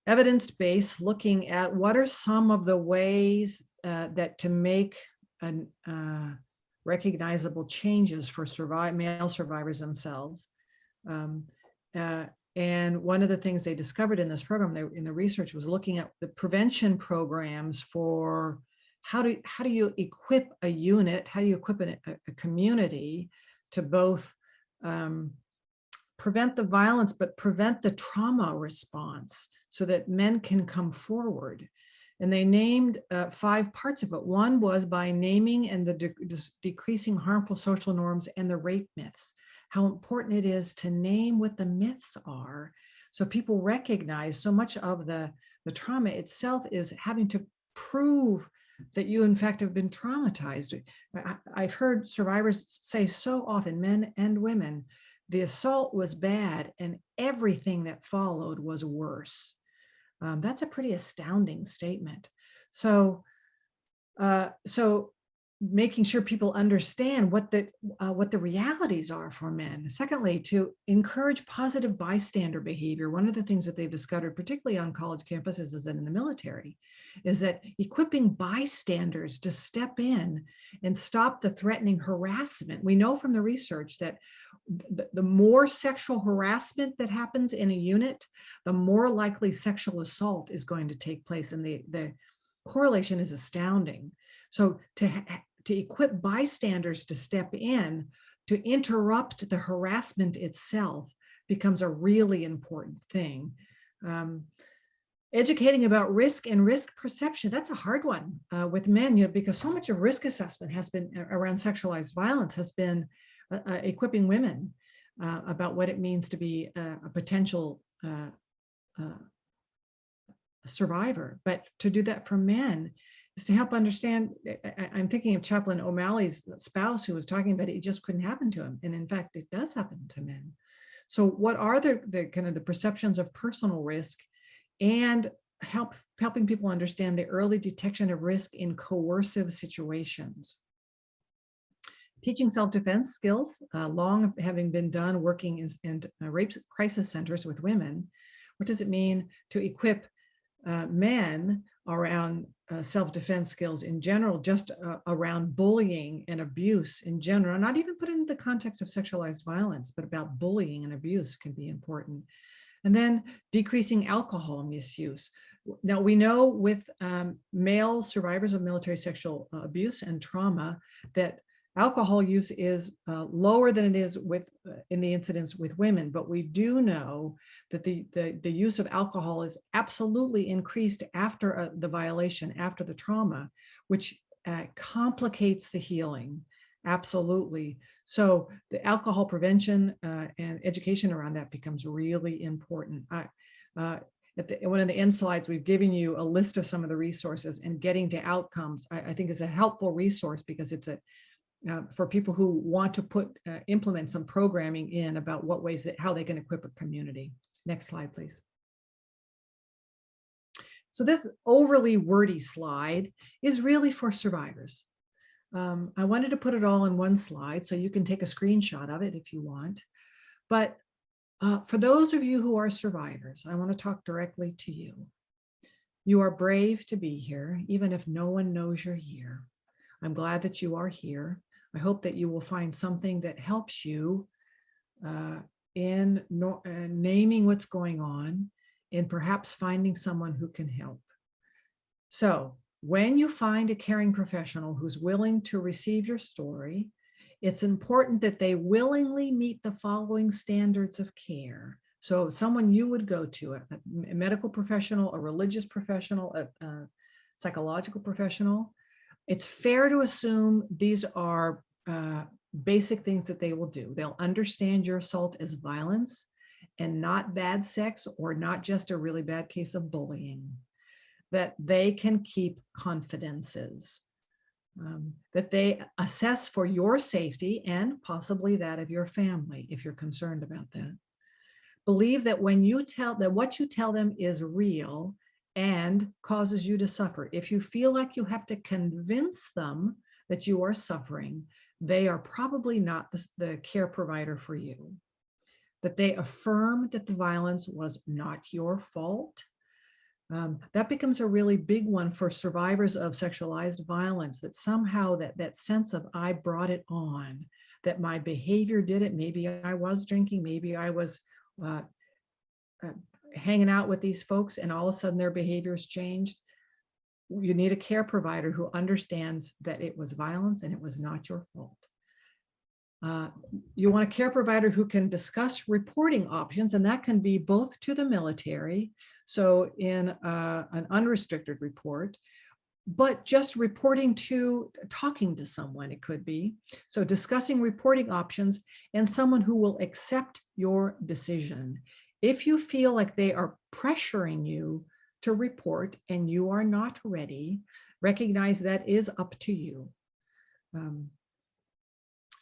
evidence-based, looking at what are some of the ways that to make recognizable changes for male survivors themselves. And one of the things they discovered in this program, in the research, was looking at the prevention programs for how do you equip a unit, how do you equip a community to both prevent the violence, but prevent the trauma response so that men can come forward. And they named 5 parts of it. One was by naming and decreasing harmful social norms and the rape myths. How important it is to name what the myths are, so people recognize so much of the trauma itself is having to prove that you in fact have been traumatized. I've heard survivors say so often, men and women, the assault was bad and everything that followed was worse. That's a pretty astounding statement. So making sure people understand what the realities are for men. Secondly, to encourage positive bystander behavior. One of the things that they've discovered, particularly on college campuses, is that in the military, is that equipping bystanders to step in and stop the threatening harassment. We know from the research that the more sexual harassment that happens in a unit, the more likely sexual assault is going to take place, and the correlation is astounding. So to to equip bystanders to step in to interrupt the harassment itself becomes a really important thing. Educating about risk and risk perception, that's a hard one with men, because so much of risk assessment has been around sexualized violence, has been equipping women about what it means to be a potential survivor. But to do that for men is to help understand. I'm thinking of Chaplain O'Malley's spouse who was talking about it just couldn't happen to him. And in fact, it does happen to men. So what are the kind of the perceptions of personal risk, and helping people understand the early detection of risk in coercive situations. Teaching self-defense skills, long having been done working in rape crisis centers with women. What does it mean to equip men around self-defense skills in general, just around bullying and abuse in general, not even put it in the context of sexualized violence, but about bullying and abuse can be important. And then decreasing alcohol misuse. Now we know with male survivors of military sexual abuse and trauma that alcohol use is lower than it is with in the incidence with women, but we do know that the use of alcohol is absolutely increased after the violation, after the trauma, which complicates the healing. Absolutely. So the alcohol prevention and education around that becomes really important. At one of the end slides, we've given you a list of some of the resources, and getting to outcomes, I think is a helpful resource because it's for people who want to implement some programming in about what ways how they can equip a community. Next slide, please. So this overly wordy slide is really for survivors. I wanted to put it all in one slide so you can take a screenshot of it if you want. But for those of you who are survivors, I want to talk directly to you. You are brave to be here, even if no one knows you're here. I'm glad that you are here. I hope that you will find something that helps you in naming what's going on and perhaps finding someone who can help. So when you find a caring professional who's willing to receive your story, it's important that they willingly meet the following standards of care. So someone you would go to, a medical professional, a religious professional, a psychological professional. It's fair to assume these are basic things that they will do. They'll understand your assault as violence and not bad sex or not just a really bad case of bullying. That they can keep confidences, that they assess for your safety and possibly that of your family if you're concerned about that. Believe that when you what you tell them is real and causes you to suffer. If you feel like you have to convince them that you are suffering, they are probably not the care provider for you. That they affirm that the violence was not your fault. That becomes a really big one for survivors of sexualized violence, that somehow that sense of I brought it on, that my behavior did it. Maybe I was drinking, maybe I was hanging out with these folks and all of a sudden their behaviors changed. You need a care provider who understands that it was violence and it was not your fault. You want a care provider who can discuss reporting options, and that can be both to the military, so in an unrestricted report, but just talking to someone, it could be. So discussing reporting options and someone who will accept your decision. If you feel like they are pressuring you to report and you are not ready, recognize that is up to you.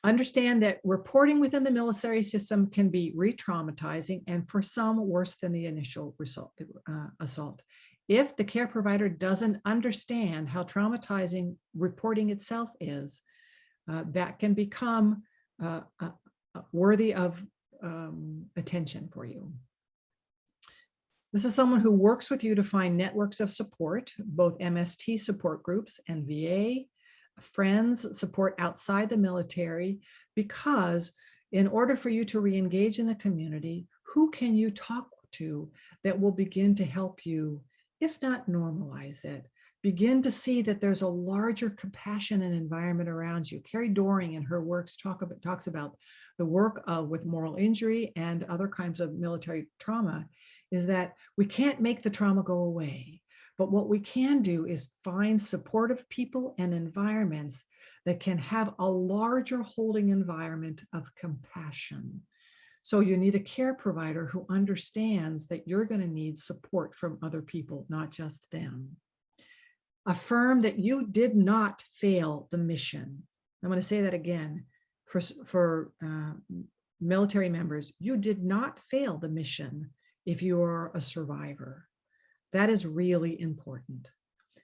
Understand that reporting within the military system can be re-traumatizing and for some worse than the initial assault. If the care provider doesn't understand how traumatizing reporting itself is, that can become worthy of attention for you. This is someone who works with you to find networks of support, both MST support groups and VA, friends, support outside the military, because in order for you to re-engage in the community, who can you talk to that will begin to help you, if not normalize it, begin to see that there's a larger compassionate environment around you. Carrie Doring in her works talks about the work with moral injury and other kinds of military trauma, is that we can't make the trauma go away. But what we can do is find supportive people and environments that can have a larger holding environment of compassion. So you need a care provider who understands that you're going to need support from other people, not just them. Affirm that you did not fail the mission. I'm going to say that again for military members. You did not fail the mission if you are a survivor. That is really important.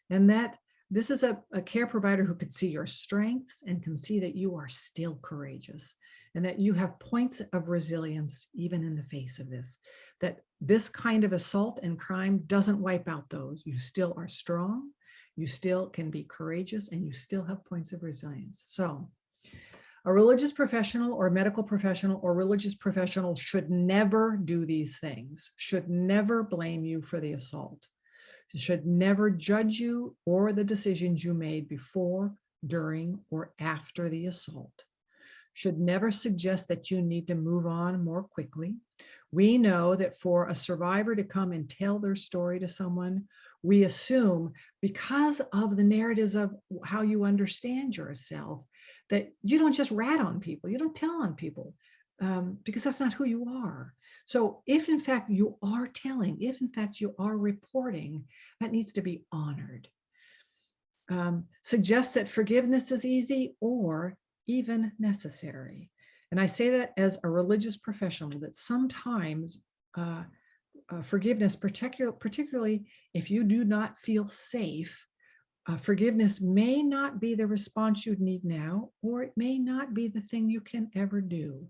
And that this is a care provider who could see your strengths and can see that you are still courageous and that you have points of resilience even in the face of this, that this kind of assault and crime doesn't wipe out those. You still are strong, you still can be courageous, and you still have points of resilience. So a religious professional or medical professional or religious professional should never do these things, should never blame you for the assault, should never judge you or the decisions you made before, during, or after the assault, should never suggest that you need to move on more quickly. We know that for a survivor to come and tell their story to someone, we assume, because of the narratives of how you understand yourself, that you don't just rat on people, you don't tell on people, because that's not who you are. So if in fact you are telling, if in fact you are reporting, that needs to be honored. Suggest that forgiveness is easy or even necessary. And I say that as a religious professional, that sometimes forgiveness, particularly if you do not feel safe, forgiveness may not be the response you need now, or it may not be the thing you can ever do.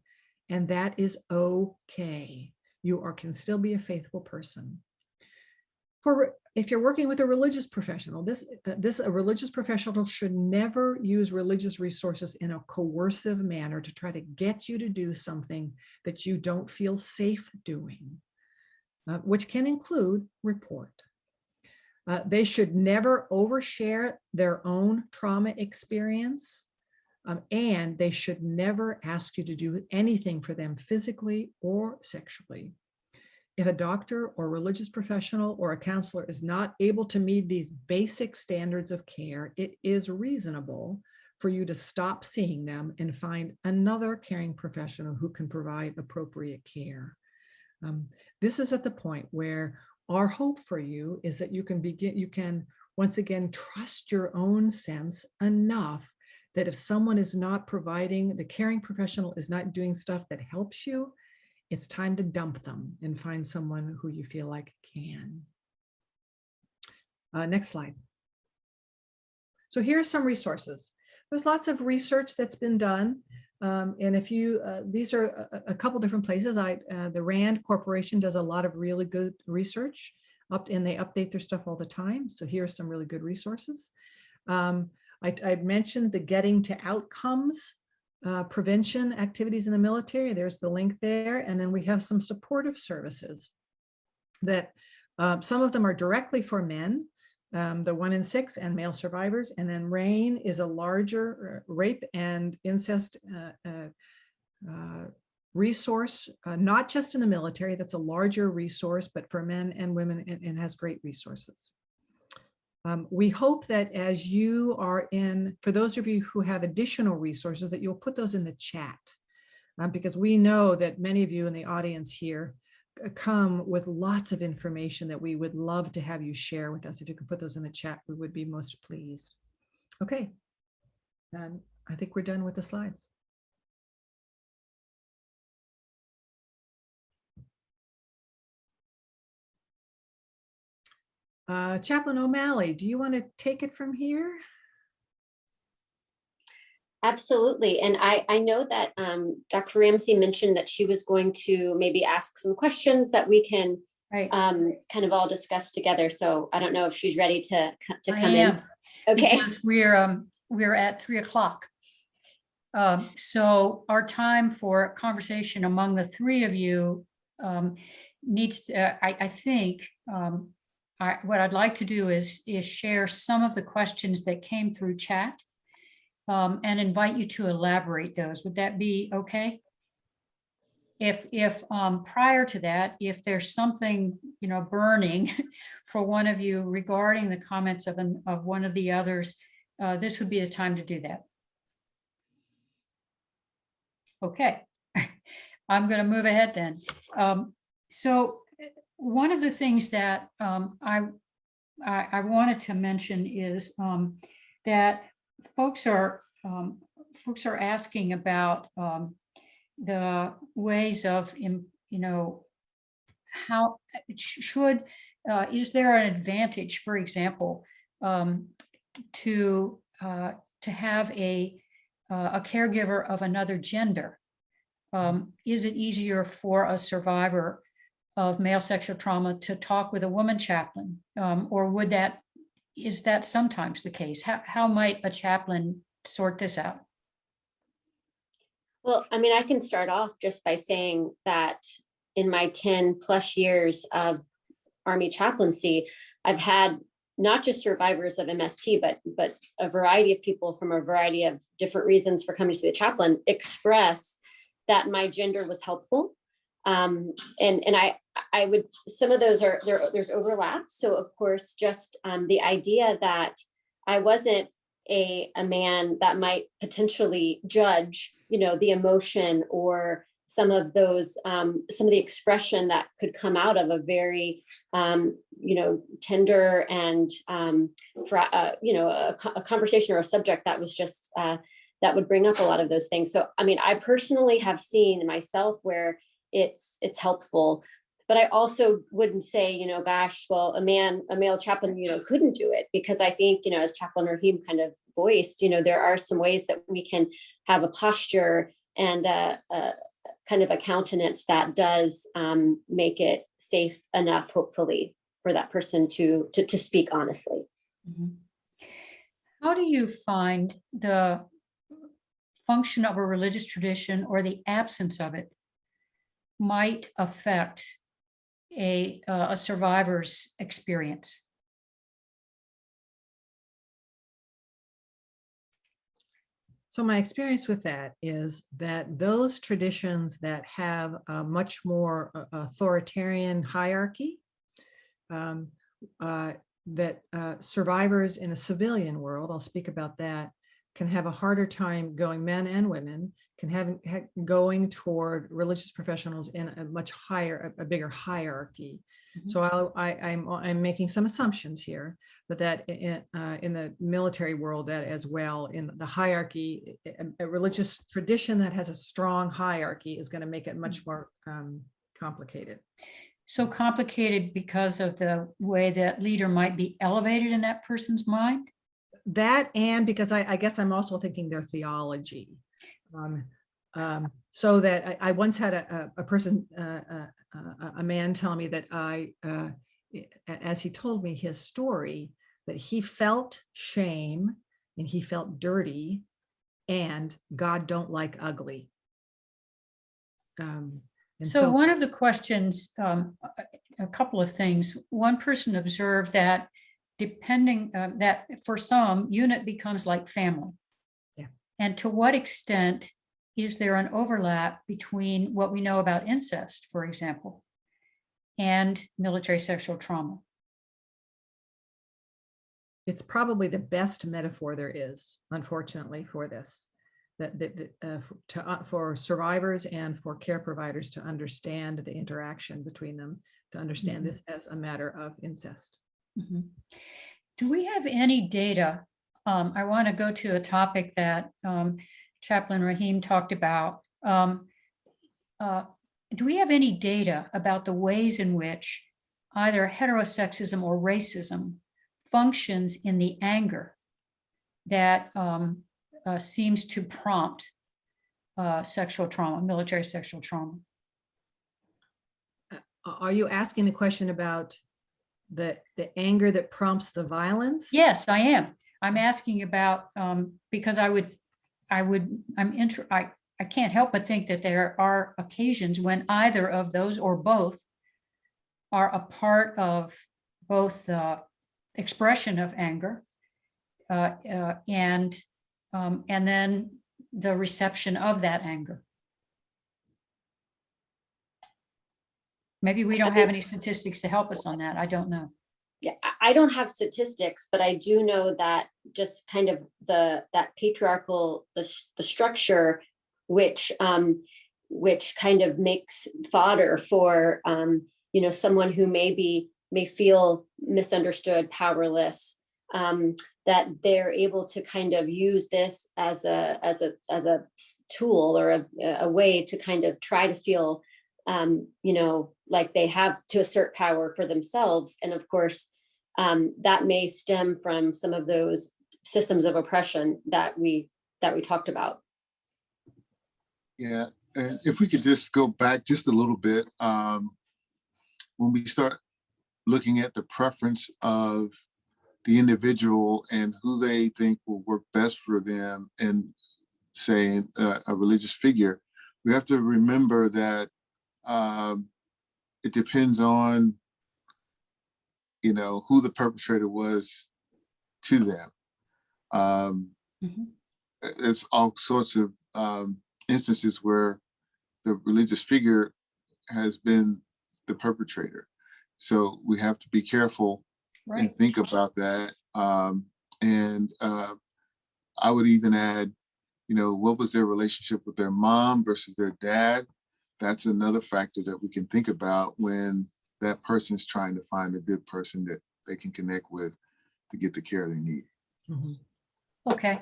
And that is okay. You can still be a faithful person. If you're working with a religious professional, a religious professional should never use religious resources in a coercive manner to try to get you to do something that you don't feel safe doing, which can include report. They should never overshare their own trauma experience, and they should never ask you to do anything for them physically or sexually. If a doctor or religious professional or a counselor is not able to meet these basic standards of care, it is reasonable for you to stop seeing them and find another caring professional who can provide appropriate care. This is at the point where our hope for you is that you can once again trust your own sense enough that if someone is not providing, the caring professional is not doing stuff that helps you, it's time to dump them and find someone who you feel like can. Next slide. So here are some resources. There's lots of research that's been done. And if you, these are a couple different places. The RAND Corporation does a lot of really good research and they update their stuff all the time. So here are some really good resources. I mentioned the Getting to Outcomes prevention activities in the military. There's the link there. And then we have some supportive services that some of them are directly for men, the 1 in 6 and male survivors. And then RAIN is a larger rape and incest resource, not just in the military, that's a larger resource, but for men and women, and has great resources. We hope that as you are for those of you who have additional resources, that you'll put those in the chat, because we know that many of you in the audience here come with lots of information that we would love to have you share with us. If you could put those in the chat, we would be most pleased. Okay, and I think we're done with the slides. Chaplain O'Malley, do you want to take it from here? Absolutely. And I know that Dr. Ramsay mentioned that she was going to maybe ask some questions that we can kind of all discuss together. So I don't know if she's ready to come in. Okay. Because we're at 3 o'clock. So our time for conversation among the three of you needs to, I think, what I'd like to do is share some of the questions that came through chat and invite you to elaborate those. Would that be okay? If prior to that, if there's something, burning for one of you regarding the comments of one of the others, this would be the time to do that. Okay, I'm going to move ahead then. So one of the things that I wanted to mention is that folks are asking about the ways of, how should, is there an advantage, for example, to have a caregiver of another gender? Is it easier for a survivor of male sexual trauma to talk with a woman chaplain? Or is that sometimes the case? How might a chaplain sort this out? Well, I mean, I can start off just by saying that in my 10 plus years of Army chaplaincy, I've had not just survivors of MST, but a variety of people from a variety of different reasons for coming to the chaplain express that my gender was helpful. And I would, some of those there's overlap. So of course, just the idea that I wasn't a man that might potentially judge, the emotion or some of those, some of the expression that could come out of a very, tender and, a conversation or a subject that was just, that would bring up a lot of those things. So, I mean, I personally have seen myself where it's helpful, but I also wouldn't say, gosh, well, a male chaplain, couldn't do it, because I think, as Chaplain Raheem kind of voiced, there are some ways that we can have a posture and kind of a countenance that does make it safe enough, hopefully, for that person to speak honestly. Mhm. How do you find the function of a religious tradition or the absence of it might affect a survivor's experience? So my experience with that is that those traditions that have a much more authoritarian hierarchy, that survivors in a civilian world, I'll speak about that, can have a harder time going, men and women can have going toward religious professionals in a much higher, a bigger hierarchy. Mm-hmm. So I'm making some assumptions here, but that in the military world, that as well, in the hierarchy, a religious tradition that has a strong hierarchy is going to make it much more complicated. So complicated because of the way that leader might be elevated in that person's mind? That, and because I guess I'm also thinking their theology. So that I once had a person, a man tell me that as he told me his story, that he felt shame and he felt dirty, and God don't like ugly. So one of the questions, a couple of things. One person observed that depending that for some, unit becomes like family. Yeah. And to what extent is there an overlap between what we know about incest, for example, and military sexual trauma? It's probably the best metaphor there is, unfortunately, for this, for survivors and for care providers to understand the interaction between them, to understand mm-hmm. this as a matter of incest. Mm-hmm. Do we have any data? I want to go to a topic that Chaplain Raheem talked about. Do we have any data about the ways in which either heterosexism or racism functions in the anger that seems to prompt sexual trauma, military sexual trauma? Are you asking the question about the anger that prompts the violence? Yes, I am. I'm asking about because I can't help but think that there are occasions when either of those or both are a part of both expression of anger and then the reception of that anger. Maybe we don't have any statistics to help us on that. I don't know. Yeah, I don't have statistics, but I do know that just kind of that patriarchal, the structure, which kind of makes fodder for someone who may feel misunderstood, powerless, that they're able to kind of use this as a tool or a way to kind of try to feel like they have to assert power for themselves. And of course, that may stem from some of those systems of oppression that we talked about. Yeah, and if we could just go back just a little bit, when we start looking at the preference of the individual and who they think will work best for them, and say a religious figure, we have to remember that it depends on who the perpetrator was to them. There's all sorts of instances where the religious figure has been the perpetrator. So we have to be careful and think about that. And I would even add, what was their relationship with their mom versus their dad? That's another factor that we can think about when that person's trying to find a good person that they can connect with to get the care they need. Okay.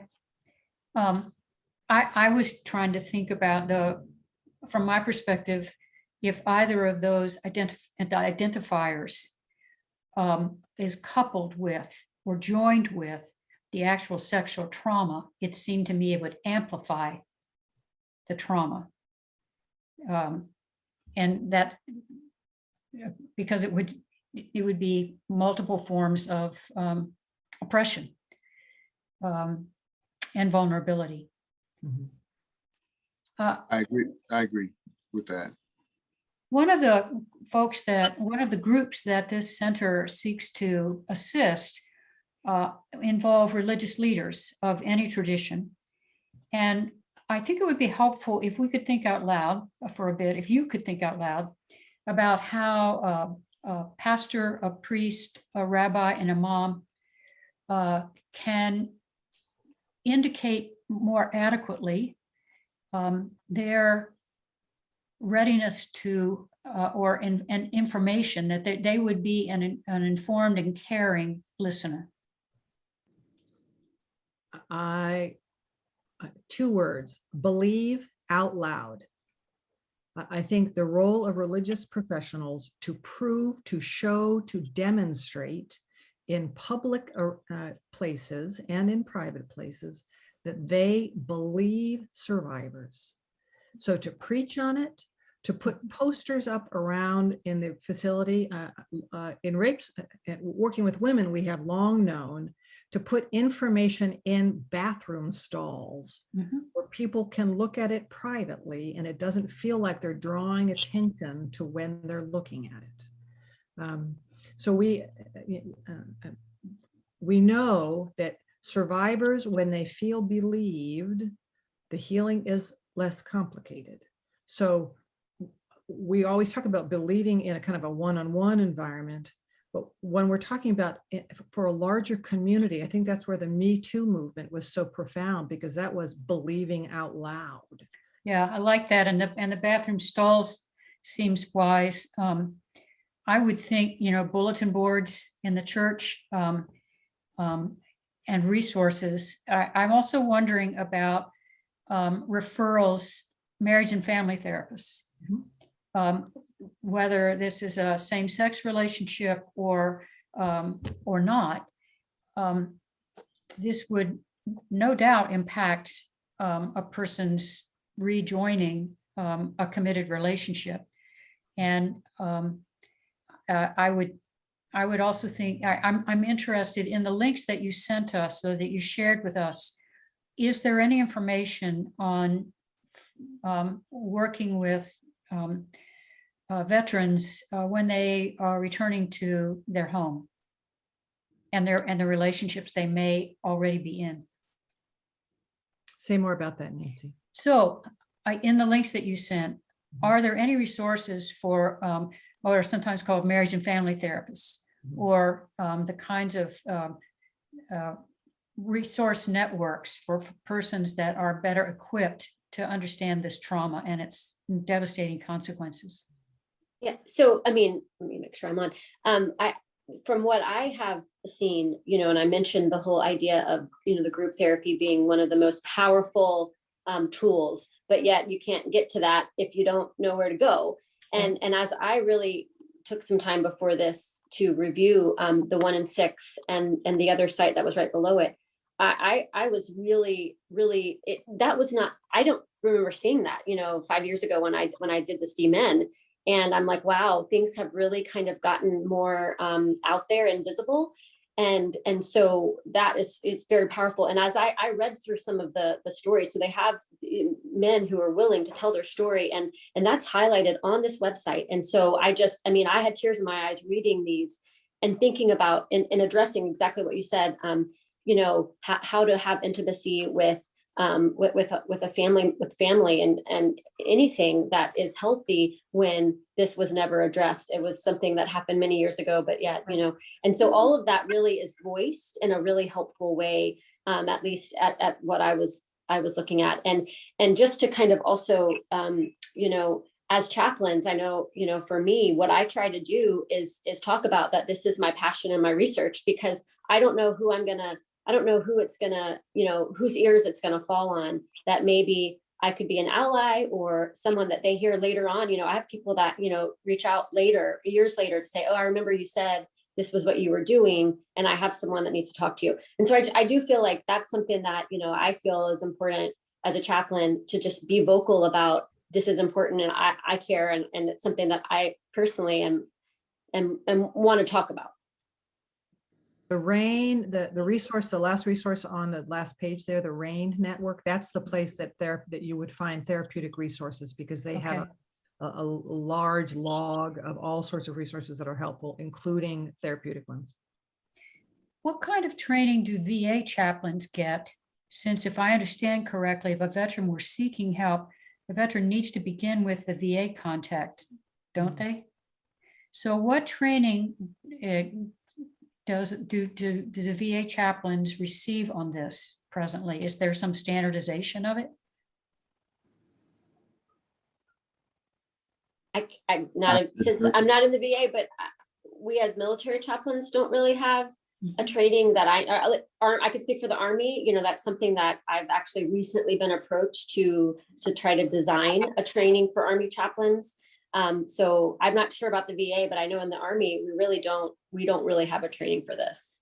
I was trying to think about from my perspective, if either of those identifiers is coupled with or joined with the actual sexual trauma, it seemed to me it would amplify the trauma. And that, because it would be multiple forms of oppression and vulnerability. I agree with that. One of the groups that this center seeks to assist involve religious leaders of any tradition. And I think it would be helpful if we could think out loud for a bit, if you could think out loud about how a pastor, a priest, a rabbi, and imam can indicate more adequately their readiness to and information that they would be an informed and caring listener. Two words: believe out loud. I think the role of religious professionals to prove, to show, to demonstrate in public places and in private places that they believe survivors. So to preach on it, to put posters up around in the facility. In rapes, working with women, we have long known to put information in bathroom stalls where people can look at it privately and it doesn't feel like they're drawing attention to when they're looking at it. So we know that survivors, when they feel believed, the healing is less complicated. So we always talk about believing in a kind of a one-on-one environment, but when we're talking about it for a larger community, I think that's where the Me Too movement was so profound, because that was believing out loud. Yeah, I like that. And the bathroom stalls seems wise. I would think, bulletin boards in the church and resources. I'm also wondering about referrals, marriage and family therapists. Whether this is a same-sex relationship or not, this would no doubt impact a person's rejoining a committed relationship. And I would also think, I'm interested in the links that you sent us, so that you shared with us. Is there any information on working with veterans when they are returning to their home? and the relationships they may already be in. Say more about that, Nancy. So in the links that you sent, are there any resources for what are sometimes called marriage and family therapists, or the kinds of resource networks for persons that are better equipped to understand this trauma and its devastating consequences? Yeah, so I mean, let me make sure I'm on. From what I have seen, and I mentioned the whole idea of, the group therapy being one of the most powerful tools, but yet you can't get to that if you don't know where to go. And as I really took some time before this to review the 1 in 6 and the other site that was right below it, I was really, that was not, I don't remember seeing that, 5 years ago when I did this DMN. And I'm like, wow, things have really kind of gotten more out there and visible. And so that is very powerful. And as I read through some of the stories, so they have men who are willing to tell their story, and that's highlighted on this website. And so I had tears in my eyes reading these and thinking about and addressing exactly what you said, how to have intimacy with a family and anything that is healthy when this was never addressed. It was something that happened many years ago, but yet, and so all of that really is voiced in a really helpful way, at least at what I was looking at. And just to kind of also, as chaplains, I know, for me, what I try to do is talk about that this is my passion and my research, because I don't know who it's gonna, whose ears it's gonna fall on, that maybe I could be an ally or someone that they hear later on. I have people that, reach out later, years later, to say, oh, I remember you said this was what you were doing, and I have someone that needs to talk to you. And so I do feel like that's something that, I feel is important as a chaplain, to just be vocal about this is important and I care, and it's something that I personally am want to talk about. The RAIN, the resource, the last resource on the last page there, the RAIN network, that's the place that you would find therapeutic resources, because they have a large log of all sorts of resources that are helpful, including therapeutic ones. What kind of training do VA chaplains get? Since if I understand correctly, if a veteran were seeking help, the veteran needs to begin with the VA contact, don't they? So what training do the VA chaplains receive on this presently? Is there some standardization of it? Since I'm not in the VA, but we as military chaplains don't really have a training that I could speak for the Army. That's something that I've actually recently been approached to try to design a training for Army chaplains. So I'm not sure about the VA, but I know in the Army, we don't really have a training for this.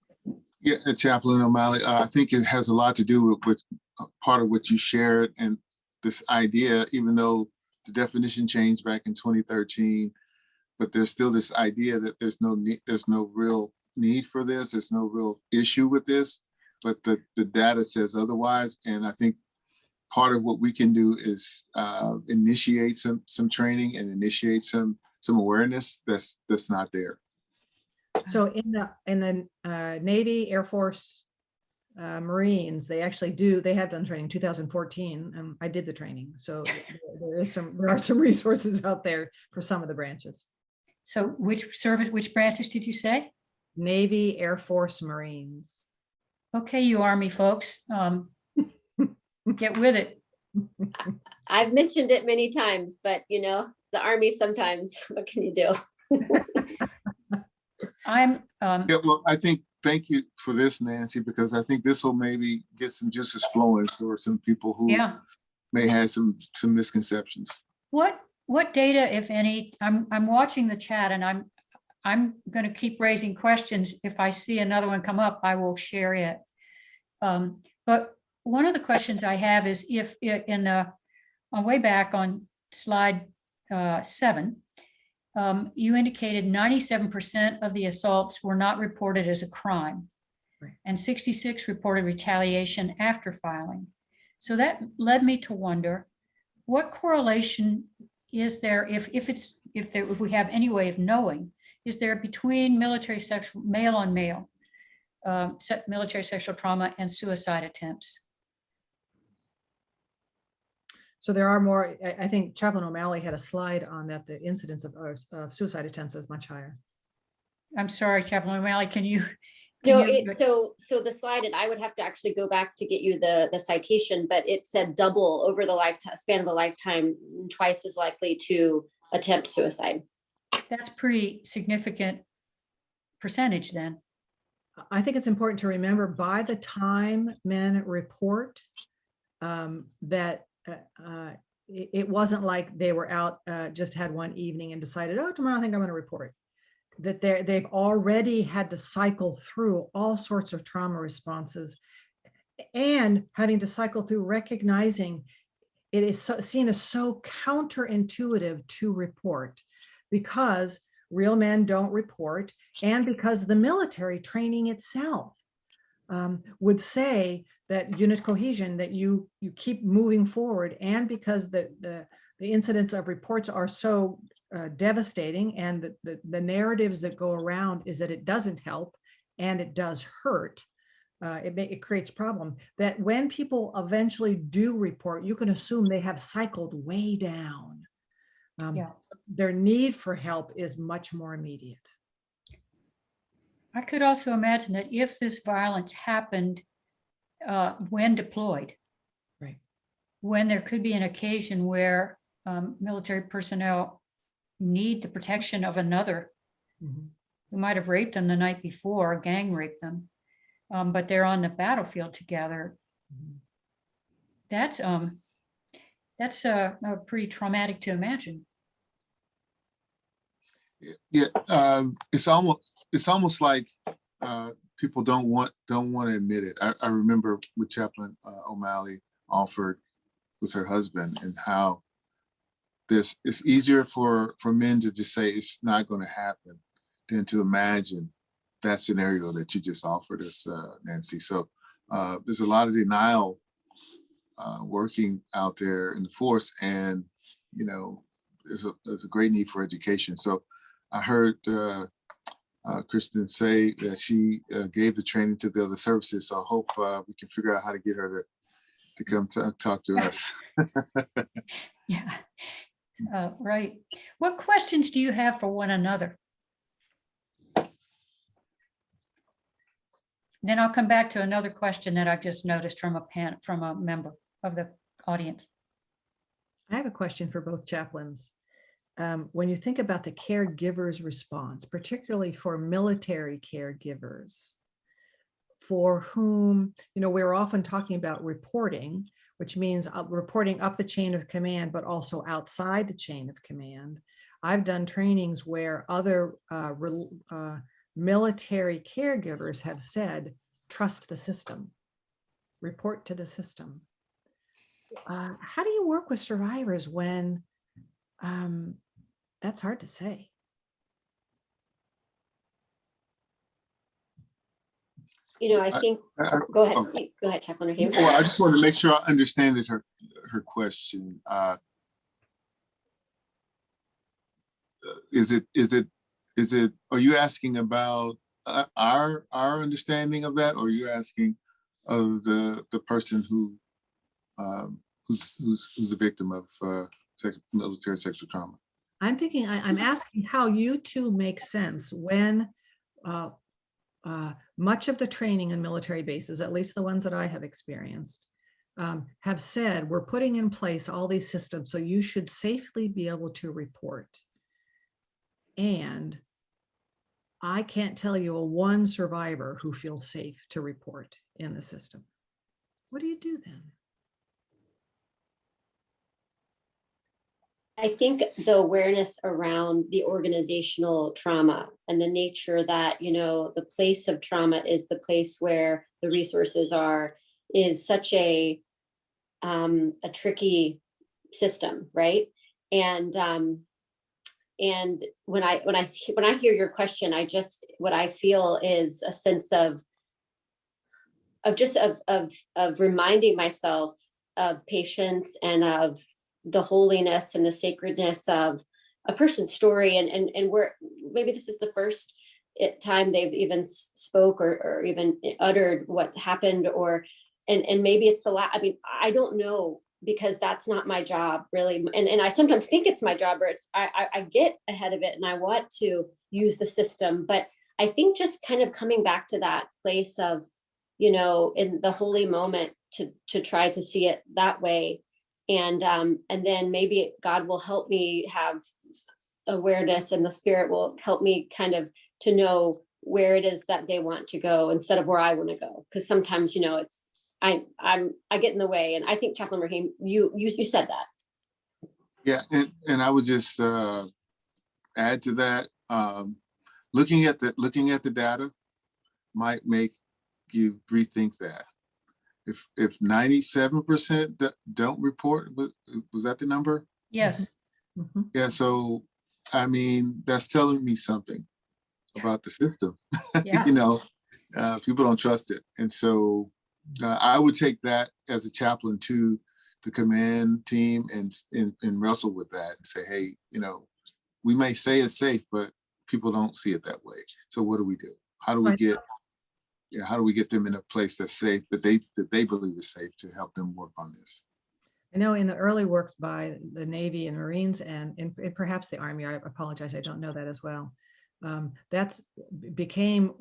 Yeah, Chaplain O'Malley, I think it has a lot to do with part of what you shared, and this idea, even though the definition changed back in 2013, but there's still this idea that there's no real need for this. There's no real issue with this, but the data says otherwise. And I think part of what we can do is initiate some training and initiate some awareness that's not there. So in the Navy, Air Force, Marines, they have done training in 2014. I did the training. So there are some resources out there for some of the branches. So which branches did you say? Navy, Air Force, Marines. Okay, you Army folks, get with it. I've mentioned it many times, but the Army sometimes, what can you do? I think, thank you for this, Nancy, because I think this will maybe get some juices flowing for some people who may have some misconceptions. What data, if any, I'm watching the chat, and I'm going to keep raising questions. If I see another one come up, I will share it. But one of the questions I have is if on way back on slide 7, you indicated 97% of the assaults were not reported as a crime, and 66 reported retaliation after filing. So that led me to wonder, what correlation is there, if we have any way of knowing, is there between military sexual male on male military sexual trauma and suicide attempts. So there are more, I think Chaplain O'Malley had a slide on that, the incidence of suicide attempts is much higher. I'm sorry, Chaplain O'Malley, can you? No, so the slide, and I would have to actually go back to get you the citation, but it said double over the span of a lifetime, twice as likely to attempt suicide. That's pretty significant percentage then. I think it's important to remember by the time men report that it wasn't like they were out, just had one evening and decided, oh, tomorrow I think I'm going to report. That they've already had to cycle through all sorts of trauma responses and having to cycle through recognizing it is seen as so counterintuitive to report because real men don't report and because the military training itself would say that unit cohesion, that you keep moving forward, and because the incidents of reports are so devastating, and the narratives that go around is that it doesn't help and it does hurt. It creates problem that when people eventually do report, you can assume they have cycled way down. Their need for help is much more immediate. I could also imagine that if this violence happened when deployed, right, when there could be an occasion where military personnel need the protection of another who might have raped them the night before, gang raped them, but they're on the battlefield together. That's pretty traumatic to imagine. Yeah, it's almost like people don't want to admit it. I remember what Chaplain O'Malley offered with her husband, and how it's easier for men to just say it's not going to happen than to imagine that scenario that you just offered us, Nancy. So there's a lot of denial working out there in the force, and there's a great need for education. So I heard Kristen say that she gave the training to the other services. So I hope we can figure out how to get her to come talk to us. Yeah, right. What questions do you have for one another? Then I'll come back to another question that I've just noticed from a member of the audience. I have a question for both chaplains. When you think about the caregiver's response, particularly for military caregivers, for whom, we're often talking about reporting, which means reporting up the chain of command, but also outside the chain of command. I've done trainings where other military caregivers have said, trust the system, report to the system. How do you work with survivors when that's hard to say? I think, go ahead. Go ahead, Chaplain Raheem. Well, I just want to make sure I understand her question. Is it, are you asking about our understanding of that, or are you asking of the person who's the victim of military sexual trauma? I'm asking how you two make sense when much of the training in military bases, at least the ones that I have experienced, have said, we're putting in place all these systems so you should safely be able to report. And I can't tell you a one survivor who feels safe to report in the system. What do you do then? I think the awareness around the organizational trauma and the nature that, the place of trauma is the place where the resources are, is such a tricky system, right? And when I hear your question, what I feel is a sense of reminding myself of patience and of the holiness and the sacredness of a person's story, and where maybe this is the first time they've even spoke or even uttered what happened, or and maybe it's the last. I mean, I don't know, because that's not my job really. And I sometimes think it's my job, or it's I get ahead of it and I want to use the system. But I think just kind of coming back to that place of, in the holy moment, to try to see it that way. And then maybe God will help me have awareness, and the Spirit will help me kind of to know where it is that they want to go instead of where I want to go. Because sometimes, it's I get in the way. And I think Chaplain Raheem, you said that. Yeah, and I would just add to that. Looking at the data might make you rethink that. If 97% don't report, was that the number? Yes. Mhm. Yeah, so I mean, that's telling me something about the system. Yeah. People don't trust it. And so I would take that as a chaplain to the command team and wrestle with that and say, hey, we may say it's safe, but people don't see it that way. So what do we do? How do we get them in a place that's safe, that they believe is safe, to help them work on this? I know in the early works by the Navy and Marines and perhaps the Army, I apologize, I don't know that as well. That's became,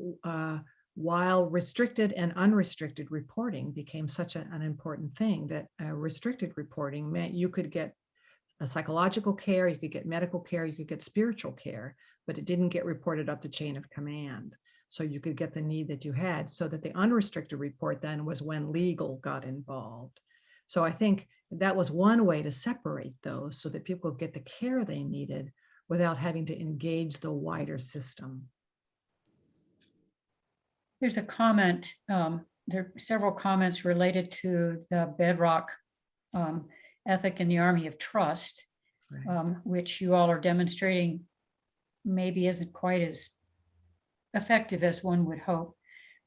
while restricted and unrestricted reporting became such an important thing, that restricted reporting meant you could get a psychological care, you could get medical care, you could get spiritual care, but it didn't get reported up the chain of command. So you could get the need that you had. So that the unrestricted report then was when legal got involved. So I think that was one way to separate those so that people get the care they needed without having to engage the wider system. There's a comment, there are several comments related to the bedrock ethic in the Army of trust, Right. which you all are demonstrating maybe isn't quite as effective as one would hope.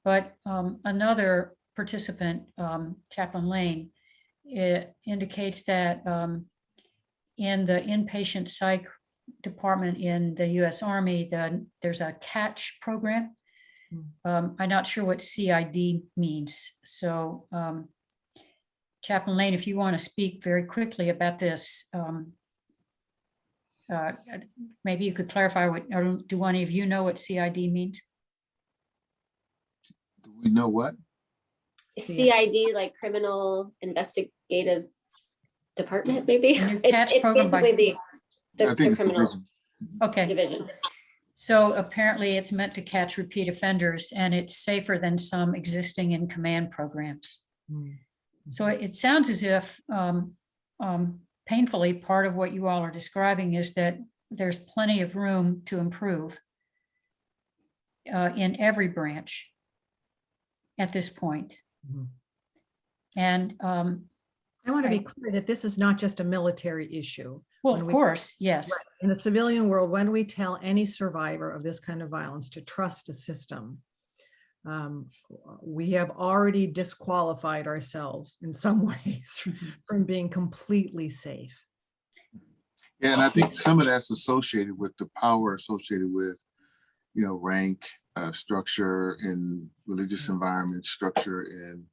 But another participant, Chaplain Lane, it indicates that in the inpatient psych department in the U.S. Army, there's a catch program. I'm not sure what CID means. So Chaplain Lane, if you want to speak very quickly about this, maybe you could clarify or do any of you know what CID means? Do we know what? CID, like Criminal Investigative Department, maybe. And your It's catch program basically the I think it's criminal division. Okay, division. so apparently it's meant to catch repeat offenders, and it's safer than some existing in command programs. So it sounds as if painfully part of what you all are describing is that there's plenty of room to improve in every branch at this point. Mhm. And I want to be clear that this is not just a military issue. well, When of we- course, yes. Right. In the civilian world, when we tell any survivor of this kind of violence to trust a system, we have already disqualified ourselves in some ways from being completely safe. Yeah, and I think some of that's associated with the power associated with, rank, structure in religious environments, structure in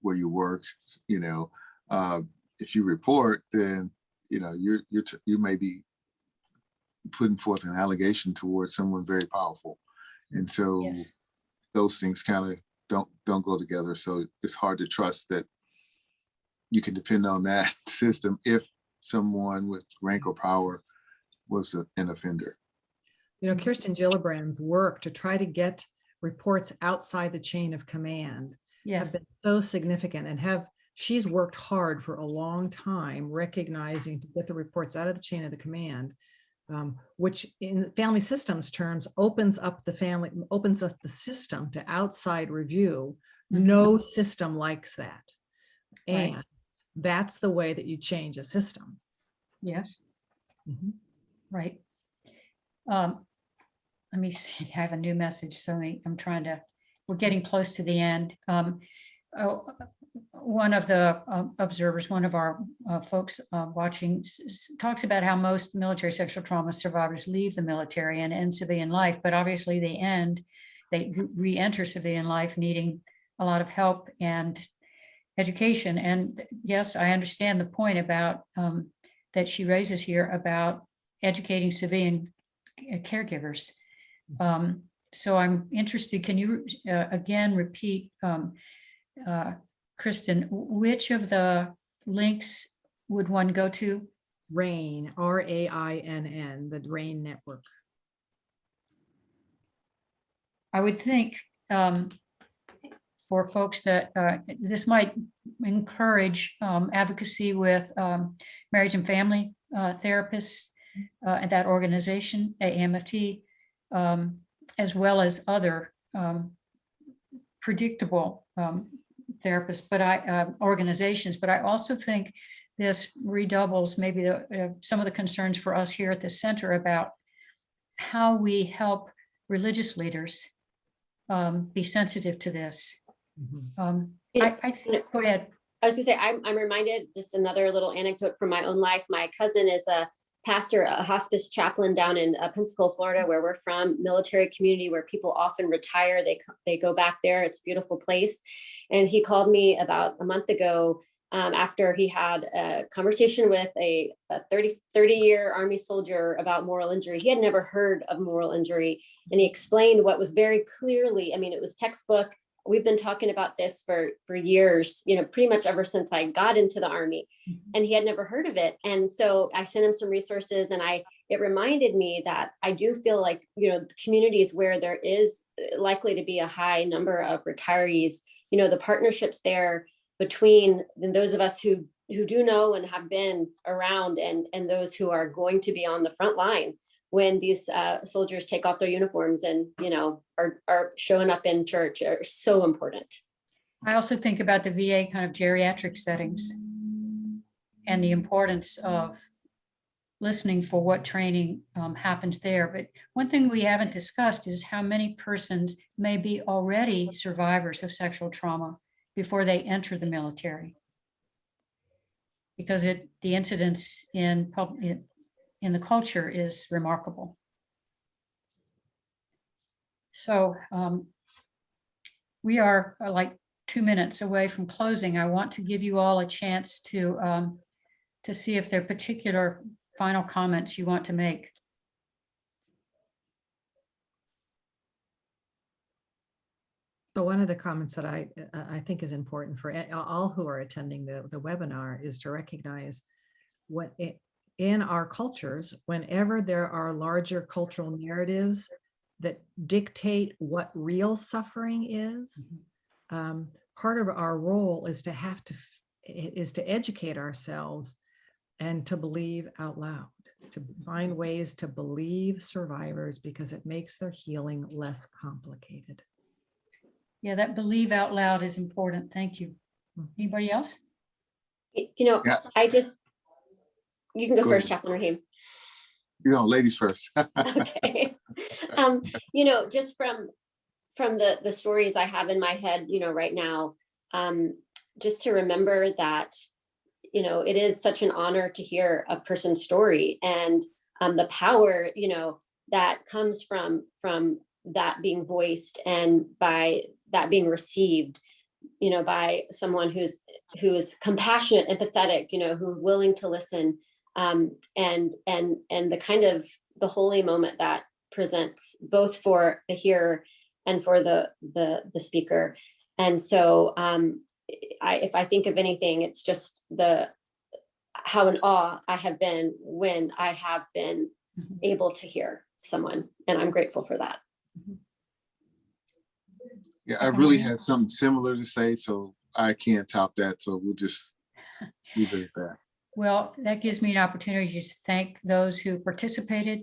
where you work. If you report, then you may be putting forth an allegation towards someone very powerful, and so Yes. those things kind of don't go together. So it's hard to trust that you can depend on that system if someone with rank or power was an offender. Kirsten Gillibrand's work to try to get reports outside the chain of command have Yes. been so significant, and she's worked hard for a long time recognizing to get the reports out of the chain of the command, which in family systems terms opens up the system to outside review. No system likes that. Right. And that's the way that you change a system. Yes. Mhm. Right. Let me see, I have a new message, so we're getting close to the end. oh, one of the observers, one of our folks watching, talks about how most military sexual trauma survivors leave the military and end civilian life, but obviously they re-enter civilian life needing a lot of help and education. And yes, I understand the point about that she raises here about educating civilian caregivers. So I'm interested, can you again repeat, Kristen, which of the links would one go to? RAIN, RAINN, the RAIN network. I would think for folks that this might encourage advocacy with marriage and family therapists at that organization, AAMFT, as well as other predictable therapists, but organizations. But I also think this redoubles maybe some of the concerns for us here at the center about how we help religious leaders be sensitive to this. I think, go ahead. I was gonna say, I'm reminded, just another little anecdote from my own life. My cousin is a pastor, a hospice chaplain down in Pensacola, Florida, where we're from, military community where people often retire. They go back there. It's a beautiful place. And he called me about a month ago after he had a conversation with a 30-year Army soldier about moral injury. He had never heard of moral injury. And he explained what was very clearly, I mean, it was textbook. We've been talking about this for years, pretty much ever since I got into the Army, and he had never heard of it. And so I sent him some resources, and it reminded me that I do feel like, the communities where there is likely to be a high number of retirees, the partnerships there between those of us who do know and have been around and those who are going to be on the front line when these soldiers take off their uniforms and, are showing up in church are so important. I also think about the VA kind of geriatric settings and the importance of listening for what training happens there. But one thing we haven't discussed is how many persons may be already survivors of sexual trauma before they enter the military. Because the incidence in the culture is remarkable. So we are like 2 minutes away from closing. I want to give you all a chance to see if there are particular final comments you want to make. So one of the comments that I think is important for all who are attending the webinar is to recognize what in our cultures, whenever there are larger cultural narratives that dictate what real suffering is, part of our role is to educate ourselves and to believe out loud, to find ways to believe survivors, because it makes their healing less complicated. Yeah, that believe out loud is important. Thank you. Anybody else? Yeah. You can go Go first, ahead. Chaplain Raheem. Ladies first. Okay. Just from the stories I have in my head, right now, just to remember that, it is such an honor to hear a person's story, and the power, that comes from that being voiced and by that being received, by someone who is compassionate, empathetic, who's willing to listen, and the kind of the holy moment that presents both for the hearer and for the speaker. And so if I think of anything, it's just how in awe I have been when I have been able to hear someone, and I'm grateful for that. Yeah, I really had something similar to say, so I can't top that. So we'll just leave it at that. Well, that gives me an opportunity to thank those who participated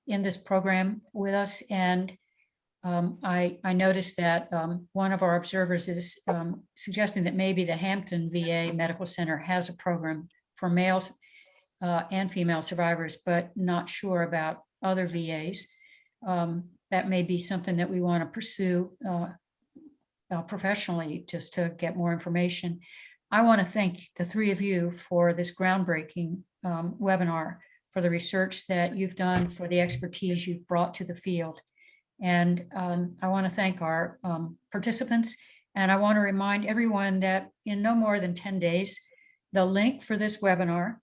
in this program with us. And I noticed that one of our observers is suggesting that maybe the Hampton VA Medical Center has a program for males and female survivors, but not sure about other VAs. That may be something that we want to pursue professionally just to get more information. I want to thank the three of you for this groundbreaking webinar, for the research that you've done, for the expertise you've brought to the field. And I want to thank our participants. And I want to remind everyone that in no more than 10 days, the link for this webinar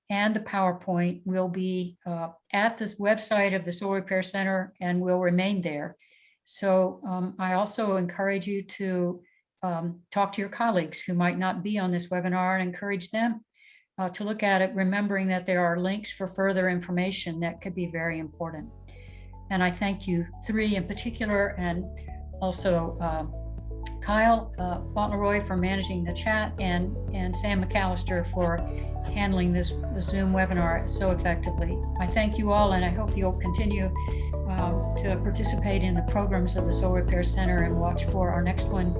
and the PowerPoint will be at this website of the Soil Repair Center and will remain there. So I also encourage you to talk to your colleagues who might not be on this webinar and encourage them to look at it, remembering that there are links for further information that could be very important. And I thank you three in particular, and also Kyle Fauntleroy for managing the chat, and Sam McAllister for handling the Zoom webinar so effectively. I thank you all, and I hope you'll continue to participate in the programs of the Soil Repair Center and watch for our next one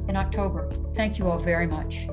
in October. Thank you all very much.